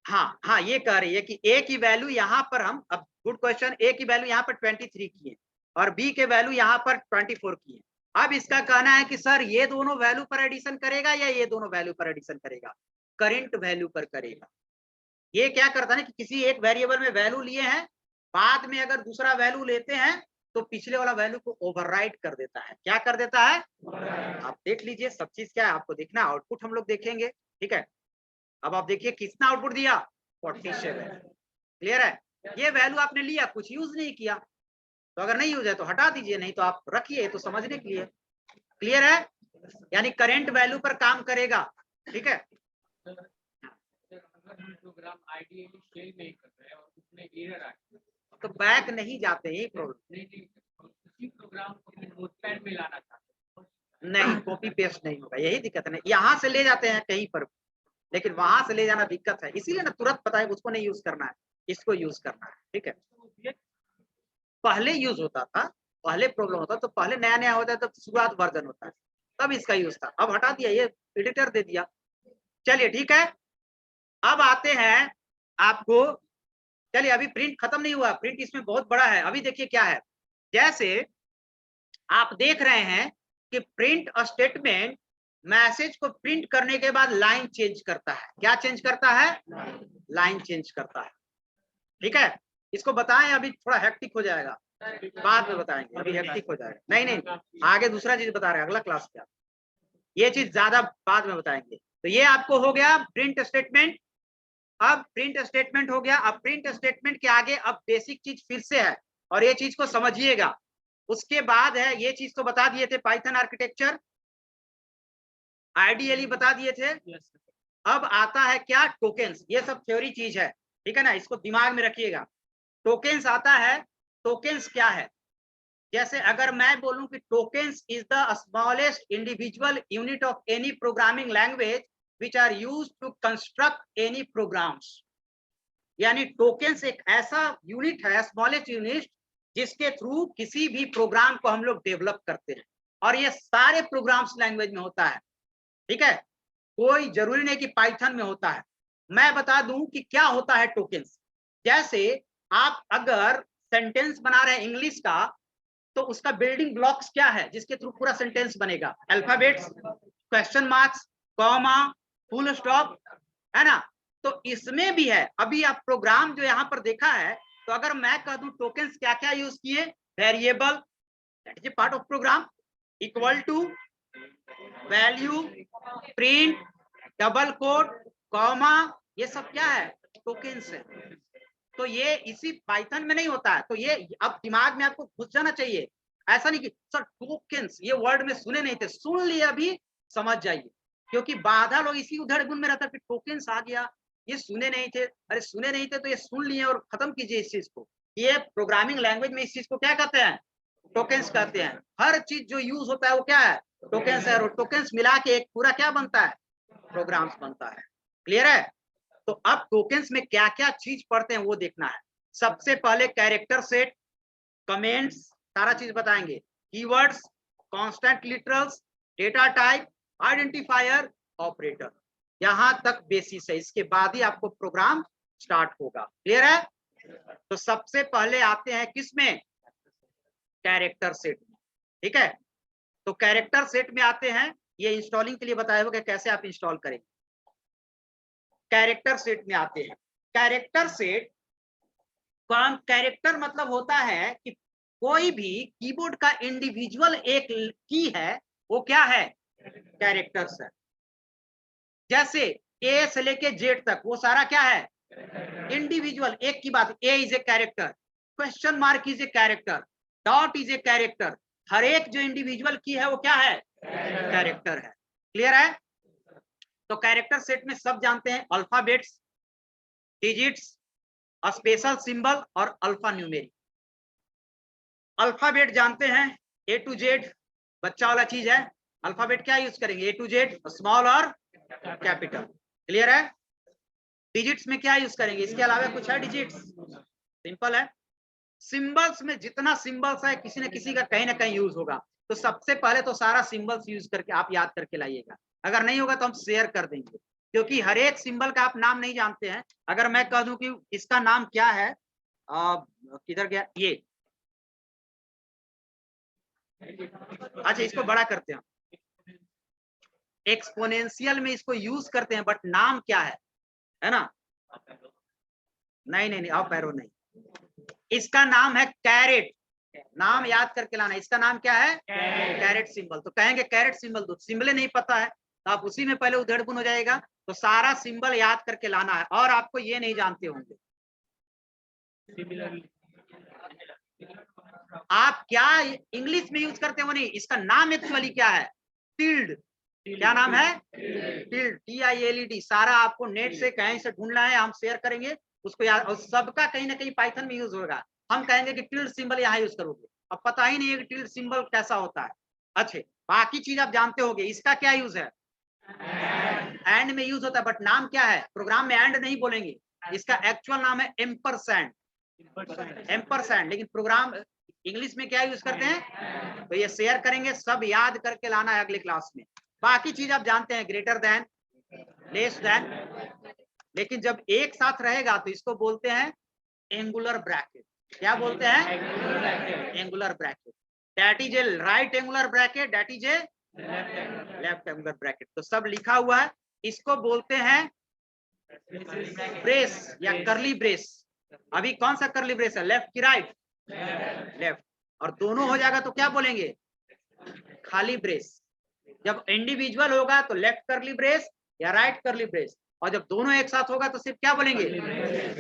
हाँ हाँ ये कह रही है कि ए की वैल्यू यहाँ पर हम, अब गुड क्वेश्चन, ए की वैल्यू यहाँ पर 23 की है और बी के वैल्यू यहाँ पर 24 की है। अब इसका कहना है कि सर ये दोनों वैल्यू पर एडिशन करेगा या ये दोनों वैल्यू पर एडिशन करेगा, करंट वैल्यू पर करेगा। ये क्या करता है ना कि किसी एक वेरिएबल में वैल्यू लिए हैं, बाद में अगर दूसरा वैल्यू लेते हैं तो पिछले वाला वैल्यू को ओवरराइट कर देता है। क्या कर देता है, आप देख लीजिए सब चीज क्या है आपको देखना, आउटपुट हम लोग देखेंगे, ठीक है। अब आप देखिए कितना आउटपुट दिया, 47। क्लियर है, ये वैल्यू आपने लिया, कुछ यूज नहीं किया, तो अगर नहीं यूज है तो हटा दीजिए, नहीं तो आप रखिए, तो समझने के लिए। क्लियर है, यानी करंट वैल्यू पर काम करेगा, ठीक है। प्रोग्राम आइडियली फेल नहीं कर रहे हैं और उसमें एरर आ गया तो बैक नहीं जाते, यही प्रॉब्लम। उसी प्रोग्राम को नोटपैड में लाना चाहते हैं, नहीं कॉपी पेस्ट नहीं होगा, यही दिक्कत है। यहाँ से ले जाते हैं कहीं पर, लेकिन वहां से ले जाना दिक्कत है, इसीलिए ना तुरंत पता है उसको नहीं यूज करना है, इसको यूज करना है, ठीक है। पहले यूज होता था, पहले प्रॉब्लम होता तो पहले नया नया होता है, तब शुरुआत वर्जन होता है, तब इसका यूज था, अब हटा दिया, ये एडिटर दे दिया। चलिए ठीक है, अब आते हैं आपको, चलिए अभी प्रिंट खत्म नहीं हुआ, प्रिंट इसमें बहुत बड़ा है। अभी देखिए क्या है, जैसे आप देख रहे हैं कि प्रिंट स्टेटमेंट मैसेज को प्रिंट करने के बाद लाइन चेंज करता है। क्या चेंज करता है, लाइन चेंज करता है, ठीक है। इसको बताएं, अभी थोड़ा हेक्टिक हो जाएगा, बाद में बताएंगे, अभी हेक्टिक हो जाएगा। नहीं नहीं, आगे दूसरा चीज बता रहे हैं, अगला क्लास क्या, ये चीज ज्यादा बाद में बताएंगे। तो ये आपको हो गया प्रिंट स्टेटमेंट। अब प्रिंट स्टेटमेंट हो गया, अब प्रिंट स्टेटमेंट के आगे अब बेसिक चीज फिर से है, और ये चीज को समझिएगा। उसके बाद है, ये चीज तो बता दिए थे, पाइथन आर्किटेक्चर आइडियली बता दिए थे। अब आता है क्या, टोकेन्स, ये सब थ्योरी चीज है, ठीक है ना, इसको दिमाग में रखिएगा। टोकेन्स आता है, टोकेन्स क्या है, जैसे अगर मैं बोलूं कि tokens is the smallest individual unit of any programming language which are used to construct any programs, यानी टोकेन्स एक ऐसा यूनिट है, स्मॉलेस्ट यूनिट, जिसके थ्रू किसी भी प्रोग्राम को हम लोग डेवलप करते हैं, और ये सारे प्रोग्राम्स लैंग्वेज में होता है, ठीक है, कोई जरूरी नहीं कि पाइथन में होता है। मैं बता दूं कि क्या होता है टोकेन्स। जैसे आप अगर सेंटेंस बना रहे हैं इंग्लिश का, तो उसका बिल्डिंग ब्लॉक्स क्या है जिसके थ्रू पूरा सेंटेंस बनेगा, alphabets, question marks, comma, full stop, है ना। तो इसमें भी है, अभी आप प्रोग्राम जो यहाँ पर देखा है, तो अगर मैं कह दूं टोकेन्स क्या क्या यूज किए, variable that is a part of program, equal to, value, print, double quote, comma, ये सब क्या है, टोकेन्स है। तो ये इसी पाइथन में नहीं होता है, तो ये अब दिमाग में आपको घुस जाना चाहिए। ऐसा नहीं कि सर टोकेन्स ये वर्ड में सुने नहीं थे, सुन लिया अभी समझ जाइए, क्योंकि बाधा लोग इसी उधड़ गुण में रहता है, टोकेन्स आ गया, ये सुने नहीं थे, अरे सुने नहीं थे तो ये सुन लिए और खत्म कीजिए इस चीज को। ये प्रोग्रामिंग लैंग्वेज में इस चीज को क्या कहते हैं, टोकेन्स कहते हैं। हर चीज जो यूज होता है वो क्या है, टोकेन्स है, और टोकेन्स मिला के एक पूरा क्या बनता है, प्रोग्राम्स बनता है। क्लियर है, तो अब टोकेन्स में क्या क्या चीज पढ़ते हैं वो देखना है। सबसे पहले कैरेक्टर सेट, कमेंट्स, सारा चीज बताएंगे, keywords, constant literals, data type, identifier, operator, यहां तक बेसिस है, इसके बाद ही आपको प्रोग्राम स्टार्ट होगा। क्लियर है, तो सबसे पहले आते हैं किसमें, कैरेक्टर सेट में, ठीक है। तो कैरेक्टर सेट में आते हैं, ये इंस्टॉलिंग के लिए बताया होगा कैसे आप इंस्टॉल करेंगे। कैरेक्टर सेट में आते हैं, कैरेक्टर सेट, कैरेक्टर मतलब होता है कि कोई भी कीबोर्ड का इंडिविजुअल एक की है, वो क्या है, कैरेक्टर्स है। जैसे ए से लेके जेड तक वो सारा क्या है, इंडिविजुअल, एक की बात, A is a character, question mark is a character, dot is a character, हर एक जो इंडिविजुअल की है वो क्या है, कैरेक्टर है। क्लियर है, तो कैरेक्टर सेट में सब जानते हैं, अल्फाबेट्स, डिजिट्स, स्पेशल सिंबल और अल्फा न्यूमेरिक। अल्फाबेट जानते हैं ए टू जेड बच्चा वाला चीज है। अल्फाबेट क्या यूज करेंगे? ए टू जेड, स्मॉल और कैपिटल। क्लियर है? डिजिट्स में क्या यूज करेंगे? इसके अलावा कुछ है डिजिट्स? सिंपल है। सिंबल्स में जितना सिंबल्स है किसी न किसी का कहीं ना कहीं यूज होगा। तो सबसे पहले तो सारा सिंबल्स यूज करके आप याद करके लाइएगा। अगर नहीं होगा तो हम शेयर कर देंगे, क्योंकि हर एक सिंबल का आप नाम नहीं जानते हैं। अगर मैं कह दूं कि इसका नाम क्या है, किधर गया ये, अच्छा इसको बड़ा करते हैं, एक्सपोनेंशियल में इसको यूज करते हैं, बट नाम क्या है ना? नहीं नहीं नहीं, आप पैरो नहीं, इसका नाम है कैरेट। नाम याद करके लाना। इसका नाम क्या है? Carat symbol. तो कहेंगे कैरेट सिंबल, तो सिंबल नहीं पता है तो आप उसी में पहले उधेड़बुन हो जाएगा। तो सारा सिंबल याद करके लाना है। और आपको ये नहीं जानते होंगे आप क्या इंग्लिश में यूज करते हो, नहीं, इसका नाम एक्चुअली क्या है? टिल्ड। क्या नाम है? Tilde, TILED। सारा आपको नेट से कहीं से ढूंढना है, हम शेयर करेंगे उसको याद। और सबका कहीं ना कहीं पाइथन में यूज होगा। हम कहेंगे कि टिल्ड सिंबल यहाँ यूज करोगे, अब पता ही नहीं है कि टिल्ड सिंबल कैसा होता है। अच्छे, बाकी चीज आप जानते होंगे। इसका क्या यूज है? एंड में यूज होता है, बट नाम क्या है? प्रोग्राम में एंड नहीं बोलेंगे, इसका एक्चुअल नाम है एम्परसैंड। एम्परसैंड, लेकिन प्रोग्राम इंग्लिश में क्या यूज करते हैं? तो ये शेयर करेंगे, सब याद करके लाना है अगले क्लास में। बाकी चीज आप जानते हैं, ग्रेटर देन, लेस देन, लेकिन जब एक साथ रहेगा तो इसको बोलते हैं एंगुलर ब्रैकेट। क्या बोलते हैं? Angular bracket. That is A right angular bracket, that is A left angular bracket. तो सब लिखा हुआ है। इसको बोलते हैं ब्रेस या करली ब्रेस। अभी कौन सा करली ब्रेस है? लेफ्ट की राइट? लेफ्ट। और दोनों हो जाएगा तो क्या बोलेंगे? खाली ब्रेस। जब इंडिविजुअल होगा तो लेफ्ट करली ब्रेस या राइट करली ब्रेस, और जब दोनों एक साथ होगा तो सिर्फ क्या बोलेंगे?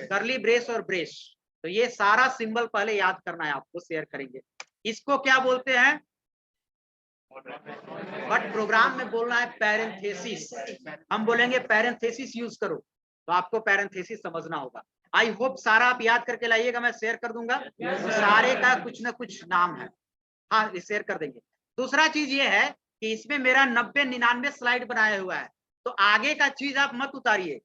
करली ब्रेस और ब्रेस। तो ये सारा सिंबल पहले याद करना है आपको, शेयर करेंगे। इसको क्या बोलते हैं? बट प्रोग्राम में बोलना है पैरेंथेसिस। हम बोलेंगे पैरेंथेसिस यूज करो, तो आपको पैरेंथेसिस समझना होगा। आई होप सारा आप याद करके लाइएगा, मैं शेयर कर दूंगा। सारे का कुछ ना कुछ नाम है, हाँ शेयर कर देंगे। दूसरा चीज ये है कि इसमें मेरा 90-99 स्लाइड बनाया हुआ है, तो आगे का चीज आप मत उतारिए,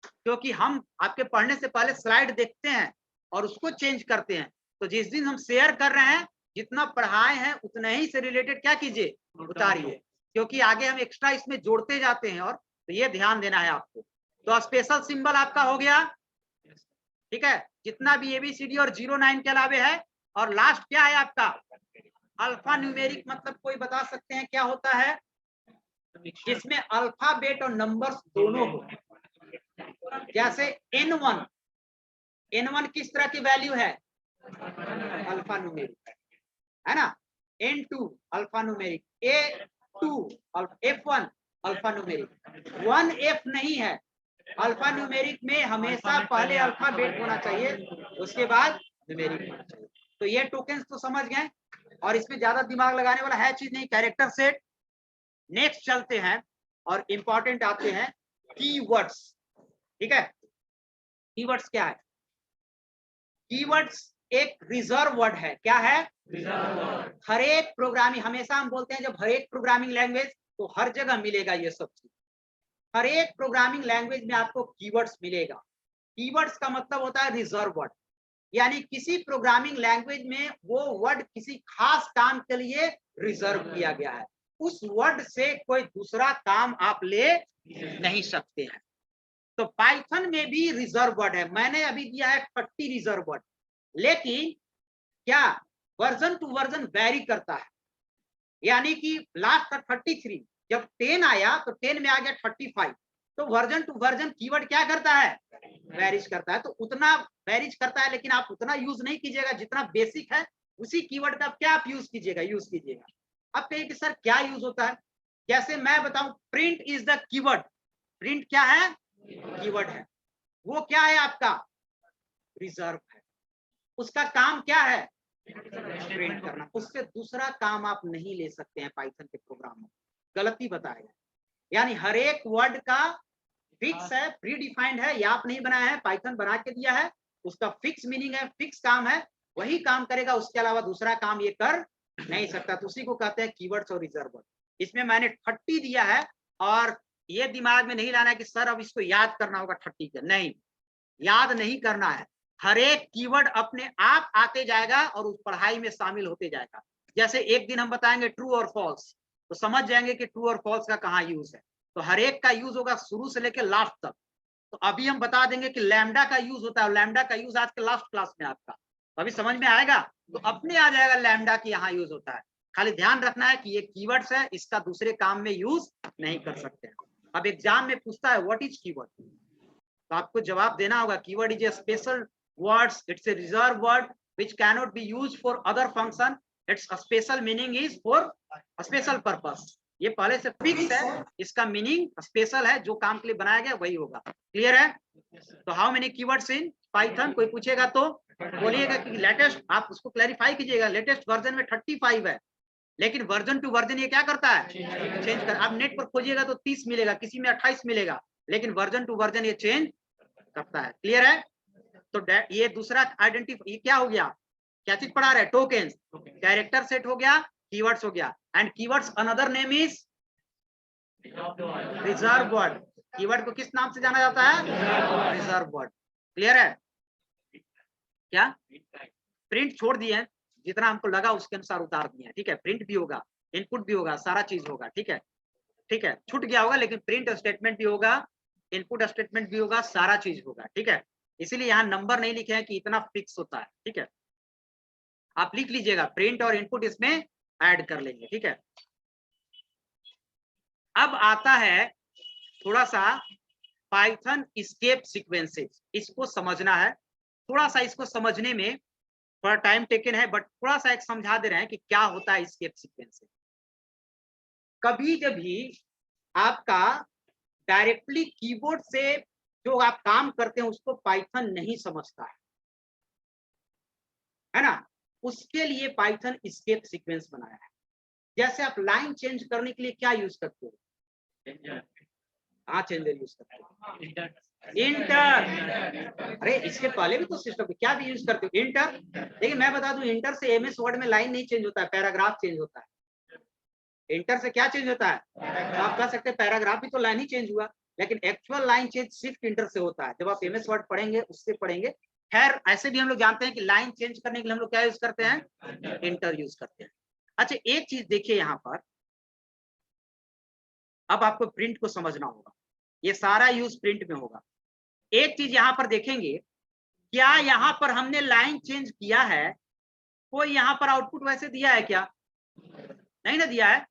क्योंकि हम आपके पढ़ने से पहले स्लाइड देखते हैं और उसको चेंज करते हैं। तो जिस दिन हम शेयर कर रहे हैं, जितना पढ़ाए हैं उतना ही से रिलेटेड क्या कीजिए, उतारिए, क्योंकि आगे हम एक्स्ट्रा इसमें जोड़ते जाते हैं। और तो ये ध्यान देना है आपको। तो स्पेशल सिंबल आपका हो गया, ठीक है, जितना भी ABCD और 09 के अलावे है। और लास्ट क्या है आपका? Alpha numeric. मतलब कोई बता सकते हैं क्या होता है? जिसमें अल्फाबेट और नंबर्स दोनों हो। जैसे N1 किस तरह की वैल्यू है? अल्फा न्यूमेरिक है ना। N2 alpha numeric, A2 F1 alpha numeric. 1F नहीं है। अल्फा न्यूमेरिक में हमेशा पहले अल्फाबेट होना चाहिए, उसके बाद न्यूमेरिक होना चाहिए। तो ये टोकन्स तो समझ गए, और इसमें ज्यादा दिमाग लगाने वाला है चीज नहीं। Character set. नेक्स्ट चलते हैं और इंपॉर्टेंट आते हैं कीवर्ड्स। ठीक है, कीवर्ड्स क्या है? कीवर्ड्स एक रिजर्व वर्ड है। क्या है? हर एक प्रोग्रामिंग, हमेशा हम बोलते हैं जब हर एक प्रोग्रामिंग लैंग्वेज, तो हर जगह मिलेगा ये सब चीज। हर एक प्रोग्रामिंग लैंग्वेज में आपको कीवर्ड्स मिलेगा। कीवर्ड्स का मतलब होता है रिजर्व वर्ड, यानी किसी प्रोग्रामिंग लैंग्वेज में वो वर्ड किसी खास काम के लिए रिजर्व किया गया है। उस वर्ड से कोई दूसरा काम आप ले नहीं सकते हैं। तो पाइथन में भी रिजर्व वर्ड है। मैंने अभी दिया है 30 रिजर्व वर्ड, लेकिन क्या वर्जन टू वर्जन वेरी करता है। यानी कि लास्ट का 33, जब 10 आया तो 10 में आ गया 35। तो वर्जन टू वर्जन कीवर्ड क्या करता है? वेरिज करता है। तो उतना वेरिज करता है, लेकिन आप उतना यूज नहीं कीजिएगा जितना बेसिक है। उसी कीवर्ड का क्या आप यूज कीजिएगा। अब कहिए कि सर क्या यूज होता है? जैसे मैं बताऊं, print is the keyword. Print क्या है? कीवर्ड है। वो क्या है आपका? रिजर्व है। उसका काम क्या है? प्रिंट करना। उससे दूसरा काम आप नहीं ले सकते हैं पाइथन के प्रोग्राम में। गलती बताएगा। यानी हर एक वर्ड का फिक्स है, प्री डिफाइंड है, या आप नहीं बनाया है, पाइथन बना के दिया है। उसका फिक्स मीनिंग है, फिक्स काम है, वही काम करेगा, उसके अलावा दूसरा काम ये कर नहीं सकता। तो उसी को कहते हैं कीवर्ड्स और रिजर्व वर्ड। इसमें मैंने 30 दिया है और ये दिमाग में नहीं लाना है कि सर अब इसको याद करना होगा 30 का, नहीं, याद नहीं करना है। हर एक कीवर्ड अपने आप आते जाएगा और उस पढ़ाई में शामिल होते जाएगा। जैसे एक दिन हम बताएंगे ट्रू और फॉल्स, तो समझ जाएंगे कि ट्रू और फॉल्स का कहाँ यूज है। तो हर एक का यूज होगा शुरू से लेकर लास्ट तक। तो अभी हम बता देंगे कि लैम्डा का यूज होता है, लैम्डा का यूज आज के लास्ट क्लास में आपका, तो अभी समझ में आएगा, तो अपने आ जाएगा लैम्डा की यहाँ यूज होता है। खाली ध्यान रखना है कि ये कीवर्ड्स है, इसका दूसरे काम में यूज नहीं कर सकते हैं। अब एग्जाम में पूछता है व्हाट इज कीवर्ड, तो आपको जवाब देना होगा keyword is a special words, it's a reserve word which cannot be used for other function, it's special meaning is for special purpose. ये पहले से फिक्स है, इसका मीनिंग स्पेशल है, जो काम के लिए बनाया गया वही होगा। क्लियर है? तो how many keywords in Python, कोई पूछेगा तो बोलिएगा कि लेटेस्ट, आप उसको क्लैरिफाई कीजिएगा, लेटेस्ट वर्जन में 35 है, लेकिन वर्जन टू वर्जन ये क्या करता है, चेंज कर। आप नेट पर खोजिएगा तो 30 मिलेगा, किसी में 28 मिलेगा, लेकिन वर्जन टू वर्जन ये चेंज करता है। क्लियर है? तो ये दूसरा आइडेंटिफाई, ये क्या हो गया, क्या चीज पढ़ा रहे, टोकन्स, कैरेक्टर सेट हो गया, कीवर्ड्स हो गया, and keywords another name is reserve word. Keyword को किस नाम से जाना जाता है, रिजर्व वर्ड। क्लियर है? क्या प्रिंट छोड़ दिए हैं, जितना हमको लगा उसके अनुसार उतार दिए हैं, ठीक है। प्रिंट भी होगा, इनपुट भी होगा, सारा चीज होगा, ठीक है, ठीक है, छूट गया होगा, लेकिन प्रिंट स्टेटमेंट भी होगा, इनपुट स्टेटमेंट भी होगा, सारा चीज होगा, ठीक है। इसीलिए यहाँ नंबर नहीं लिखे हैं कि इतना फिक्स होता है, ठीक है। आप लिख लीजिएगा, प्रिंट और इनपुट इसमें ऐड कर लेंगे, ठीक है। अब आता है थोड़ा सा पाइथन एस्केप सीक्वेंसेस, इसको समझना है। थोड़ा सा इसको समझने में थोड़ा टाइम टेकन है, बट थोड़ा सा एक समझा दे रहे हैं कि क्या होता है एस्केप सीक्वेंसेस। कभी कभी आपका डायरेक्टली कीबोर्ड से जो आप काम करते हैं उसको पाइथन नहीं समझता है ना, उसके लिए पाइथन एस्केप सीक्वेंस बनाया है। जैसे आप लाइन चेंज करने के लिए क्या यूज करते हो, हाँ चेंजर यूज करते हो, इंटर। अरे इसके पहले भी तो सिस्टम क्या भी यूज करते हो, इंटर। लेकिन मैं बता दूं, इंटर से एमएस वर्ड में लाइन नहीं चेंज होता है, पैराग्राफ चेंज होता है। इंटर से क्या चेंज होता है, तो आप कह सकते हैं पैराग्राफ भी तो लाइन ही चेंज हुआ, लेकिन एक्चुअल लाइन चेंज सिर्फ इंटर से होता है। जब आप एमएस वर्ड पढ़ेंगे उससे पढ़ेंगे। खैर ऐसे भी हम लोग जानते हैं कि लाइन चेंज करने के लिए हम लोग क्या यूज करते हैं, इंटर यूज करते हैं। अच्छा एक चीज देखिए यहाँ पर, अब आपको प्रिंट को समझना होगा, ये सारा यूज प्रिंट में होगा। एक चीज यहाँ पर देखेंगे, क्या यहाँ पर हमने लाइन चेंज किया है, कोई यहाँ पर आउटपुट वैसे दिया है क्या, नहीं ना दिया है,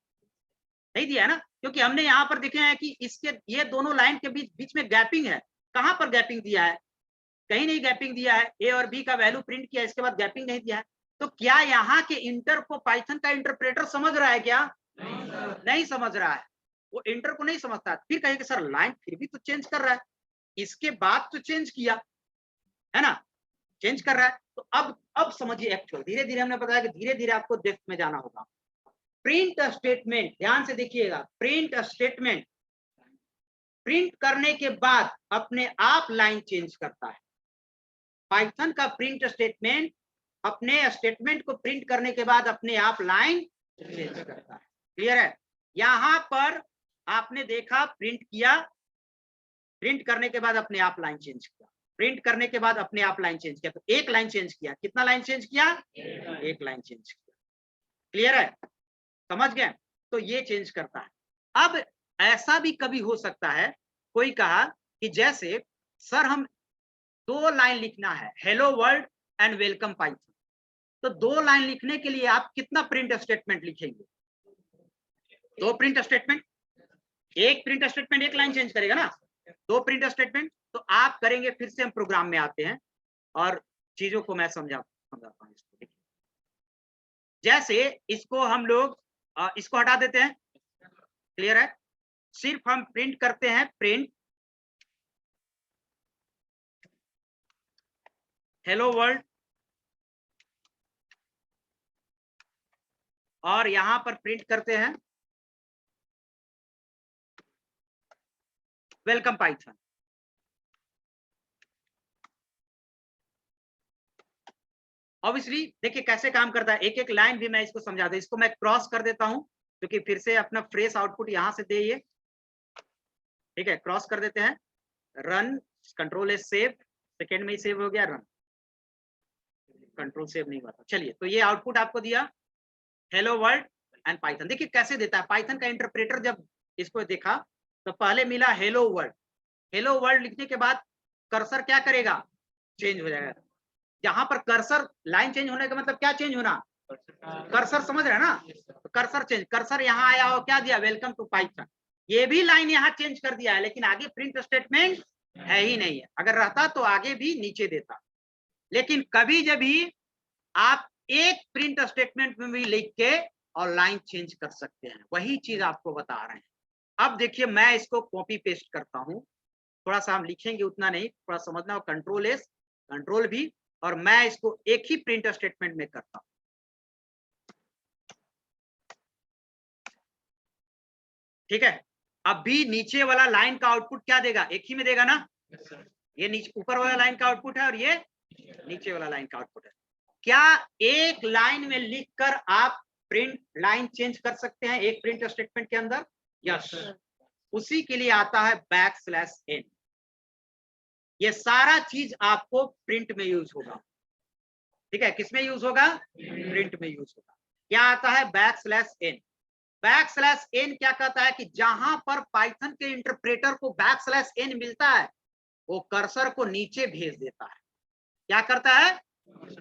नहीं दिया है ना, क्योंकि हमने यहाँ पर देखे हैं कि इसके ये दोनों लाइन के बीच में गैपिंग है। कहाँ पर गैपिंग दिया है, कहीं नहीं गैपिंग दिया है। ए और बी का वैल्यू प्रिंट किया, इसके बाद गैपिंग नहीं दिया है। तो क्या यहाँ के इंटर को पाइथन का इंटरप्रेटर समझ रहा है क्या, नहीं समझ रहा है, वो इंटर को नहीं समझता। फिर कहेंगे सर लाइन फिर भी तो चेंज कर रहा है, इसके बाद तो चेंज किया है ना, चेंज कर रहा है। तो अब समझिए एक्चुअल, धीरे धीरे हमने बताया कि धीरे धीरे आपको डेप्थ में जाना होगा। प्रिंट स्टेटमेंट, ध्यान से देखिएगा, प्रिंट स्टेटमेंट प्रिंट करने के बाद अपने आप लाइन चेंज करता है। पाइथन का प्रिंट स्टेटमेंट अपने स्टेटमेंट को प्रिंट करने के बाद अपने आप लाइन चेंज करता है। क्लियर है? यहां पर आपने देखा प्रिंट किया, प्रिंट करने के बाद अपने आप लाइन चेंज किया, प्रिंट करने के बाद अपने आप लाइन चेंज किया, तो एक लाइन चेंज किया, कितना लाइन चेंज किया, एक लाइन चेंज किया। क्लियर है? समझ गए? तो ये चेंज करता है। अब ऐसा भी कभी हो सकता है, कोई कहा कि जैसे सर हम 2 लाइन लिखना है, hello world and welcome Python, तो 2 लाइन लिखने के लिए आप कितना प्रिंट स्टेटमेंट लिखेंगे, 2 प्रिंट स्टेटमेंट, एक प्रिंट स्टेटमेंट एक लाइन चेंज करेगा ना, 2 प्रिंट स्टेटमेंट। तो आप करेंगे, फिर से हम प्रोग्राम में आते हैं और चीजों को मैं समझाता हूँ। जैसे इसको हम लोग इसको हटा देते हैं, क्लियर है, सिर्फ हम प्रिंट करते हैं, प्रिंट हेलो वर्ल्ड, और यहां पर प्रिंट करते हैं वेलकम पाइथन। ऑब्वियसली देखिए कैसे काम करता है, एक एक लाइन भी मैं इसको समझा दूं। इसको मैं क्रॉस कर देता हूं क्योंकि फिर से अपना फ्रेश आउटपुट यहां से दे, ये ठीक है, क्रॉस कर देते हैं। Run, control S save, second में ही सेव हो गया, रन, कंट्रोल सेव नहीं हुआ था। चलिए, तो ये आउटपुट आपको दिया हेलो वर्ल्ड एंड पाइथन। देखिए कैसे देता है पाइथन का इंटरप्रेटर। जब इसको देखा तो पहले मिला हेलो वर्ल्ड, हेलो वर्ल्ड लिखने के बाद कर्सर क्या करेगा, चेंज हो जाएगा। जहां पर कर्सर लाइन चेंज होने का मतलब क्या चेंज होना, कर्सर समझ रहे हैं ना, तो कर्सर चेंज, कर्सर यहाँ आया और क्या दिया, वेलकम टू पाइथन। ये भी लाइन यहाँ चेंज कर दिया है, लेकिन आगे प्रिंट स्टेटमेंट है ही नहीं है। अगर रहता तो आगे भी नीचे देता, लेकिन कभी जब भी आप एक प्रिंट स्टेटमेंट में भी लिख के और लाइन चेंज कर सकते हैं, वही चीज आपको बता रहे हैं। अब देखिए मैं इसको कॉपी पेस्ट करता हूं, थोड़ा सा हम लिखेंगे उतना नहीं, थोड़ा समझना हो, कंट्रोल एस, कंट्रोल भी, और मैं इसको एक ही प्रिंट स्टेटमेंट में करता हूं। ठीक है, अब भी नीचे वाला लाइन का आउटपुट क्या देगा, एक ही में देगा ना। ये नीचे ऊपर वाला लाइन का आउटपुट है और ये नीचे वाला लाइन का आउटपुट है। क्या एक लाइन में लिखकर आप प्रिंट लाइन चेंज कर सकते हैं एक प्रिंट स्टेटमेंट के अंदर? यस, उसी के लिए आता है बैकस्लैश n। ये सारा चीज आपको प्रिंट में यूज होगा। ठीक है, किसमें यूज होगा, प्रिंट में यूज होगा। क्या आता है बैकस्लैश n? बैकस्लैश n क्या कहता है कि जहां पर पाइथन के इंटरप्रेटर को बैकस्लैश n मिलता है, वो कर्सर को नीचे भेज देता है। क्या करता है,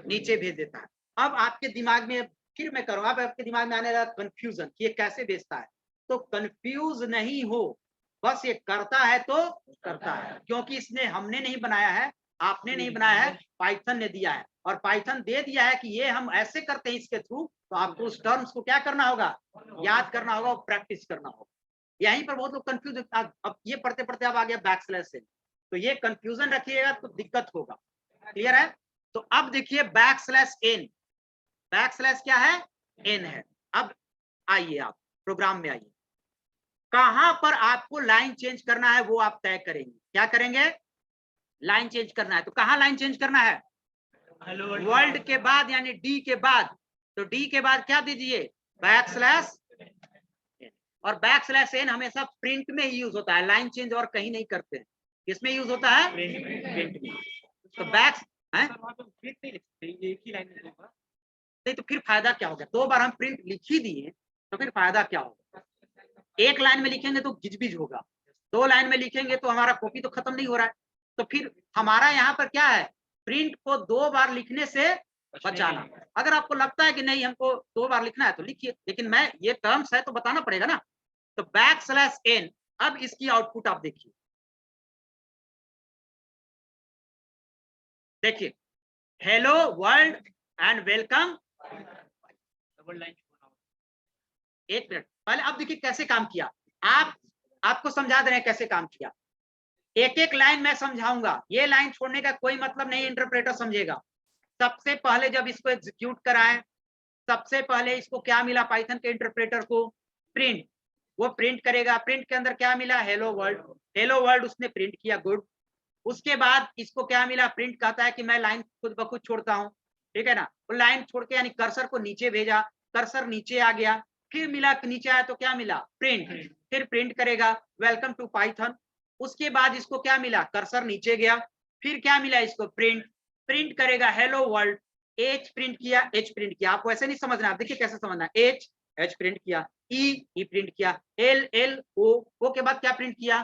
नीचे भेज देता है। अब आपके दिमाग में फिर मैं करूंगा, अब आपके दिमाग में आने लगा कंफ्यूजन कि ये कैसे भेजता है। तो कंफ्यूज नहीं हो, बस ये करता है तो करता है, क्योंकि इसने हमने नहीं बनाया है, आपने नहीं बनाया है, पाइथन ने दिया है। और पाइथन दे दिया है कि ये हम ऐसे करते हैं इसके थ्रू, तो आपको उस टर्म्स को क्या करना होगा, याद करना होगा और प्रैक्टिस करना होगा। यहीं पर बहुत लोग कंफ्यूज, अब ये पढ़ते पढ़ते अब आ गया बैकस्लैश n, तो ये कंफ्यूजन रखिएगा तो दिक्कत होगा। क्लियर है? तो अब देखिए बैकस्लैश n, बैकस्लैश क्या है, n है। अब आइए आप प्रोग्राम में आइए, कहां पर आपको लाइन चेंज करना है वो आप तय करेंगे। क्या करेंगे, लाइन चेंज करना है, तो कहां लाइन चेंज करना है, हेलो वर्ल्ड के बाद, यानी डी के बाद। तो डी के बाद क्या दीजिए, बैकस्लैश n। और बैकस्लैश n हमेशा प्रिंट में ही यूज होता है, लाइन चेंज और कहीं नहीं करते हैं। किसमें यूज होता है, प्रिंट में। तो बैक है, एक ही लाइन में होगा, नहीं तो फिर फायदा क्या होगा, दो बार हम प्रिंट लिख ही दिए तो फिर फायदा क्या होगा। एक लाइन में लिखेंगे तो गिजबिज होगा, दो लाइन में लिखेंगे तो हमारा कॉपी तो खत्म नहीं हो रहा है। तो फिर हमारा यहाँ पर क्या है, प्रिंट को दो बार लिखने से बचाना। अगर आपको लगता है कि नहीं हमको दो बार लिखना है तो लिखिए, लेकिन मैं ये टर्म्स है तो बताना पड़ेगा ना। तो बैकस्लैश n, अब इसकी आउटपुट आप देखिए, देखिए हेलो वर्ल्ड एंड वेलकम। एक मिनट पहले, अब देखिए कैसे काम किया, आपको समझा दे रहे हैं कैसे काम किया। एक एक लाइन मैं समझाऊंगा, ये लाइन छोड़ने का कोई मतलब नहीं, इंटरप्रेटर समझेगा। सबसे पहले जब इसको एग्जीक्यूट कराएं, सबसे पहले इसको क्या मिला पाइथन के इंटरप्रेटर को, प्रिंट। वो प्रिंट करेगा, प्रिंट के अंदर क्या मिला, हेलो वर्ल्ड। हेलो वर्ल्ड उसने प्रिंट किया, गुड। उसके बाद इसको क्या मिला, प्रिंट कहता है कि मैं लाइन खुद ब खुद छोड़ता हूँ, ठीक है ना। वो लाइन छोड़ के यानी कर्सर को नीचे भेजा, कर्सर नीचे आ गया, फिर मिला नीचे आया तो क्या मिला, प्रिंट। फिर प्रिंट करेगा वेलकम टू पाइथन। उसके बाद इसको क्या मिला, कर्सर नीचे गया, फिर क्या मिला इसको, प्रिंट। प्रिंट करेगा हेलो वर्ल्ड, एच प्रिंट किया, एच प्रिंट किया। आपको ऐसे नहीं समझना, आप देखिए कैसे समझना, एच एच प्रिंट किया, ई प्रिंट किया, एल एल ओ के बाद क्या प्रिंट किया,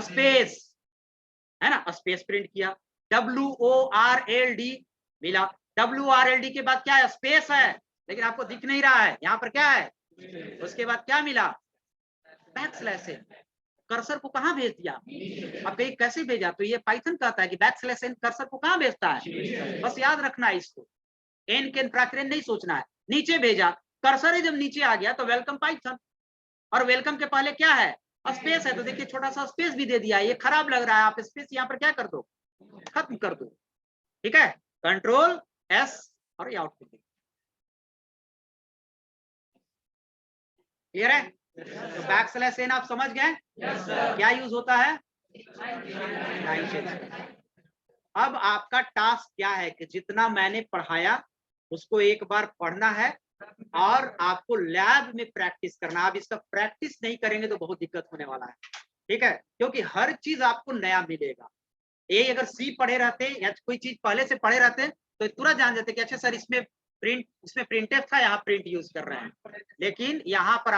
स्पेस, है ना, स्पेस प्रिंट किया। WORLD मिला, WRLD के बाद क्या है, स्पेस है, लेकिन आपको दिख नहीं रहा है, यहाँ पर क्या है। उसके बाद क्या मिला, बैकस्लैश n। कर्सर को कहाँ भेज दिया, अब कहीं कैसे भेजा, तो ये पाइथन कहता है कि बैकस्लैश n कर्सर को कहाँ भेजता है। बस याद रखना है इसको, n के प्राकृत नहीं सोचना है, नीचे भेजा। कर्सर ही जब नीचे आ गया तो वेलकम पाइथन, और वेलकम के पहले क्या है, स्पेस है। तो देखिए छोटा सा स्पेस भी दे दिया, ये खराब लग रहा है, आप स्पेस यहाँ पर क्या कर दो, खत्म कर दो। ठीक है, कंट्रोल S और ये आउटपुट। क्लियर है? तो बैकस्लैश n आप समझ गए क्या यूज होता है, लाइन चेंज। अब आपका टास्क क्या है कि जितना मैंने पढ़ाया उसको एक बार पढ़ना है और आपको लैब में प्रैक्टिस करना। आप इसका प्रैक्टिस नहीं करेंगे तो बहुत दिक्कत होने वाला है, ठीक है, क्योंकि हर चीज आपको नया मिलेगा। ए अगर सी पढ़े रहते या कोई चीज पहले से पढ़े रहते तो तुरंत जान जाते कि अच्छा सर इसमें प्रिंटेफ था, यहाँ प्रिंट यूज कर रहे हैं, लेकिन यहाँ पर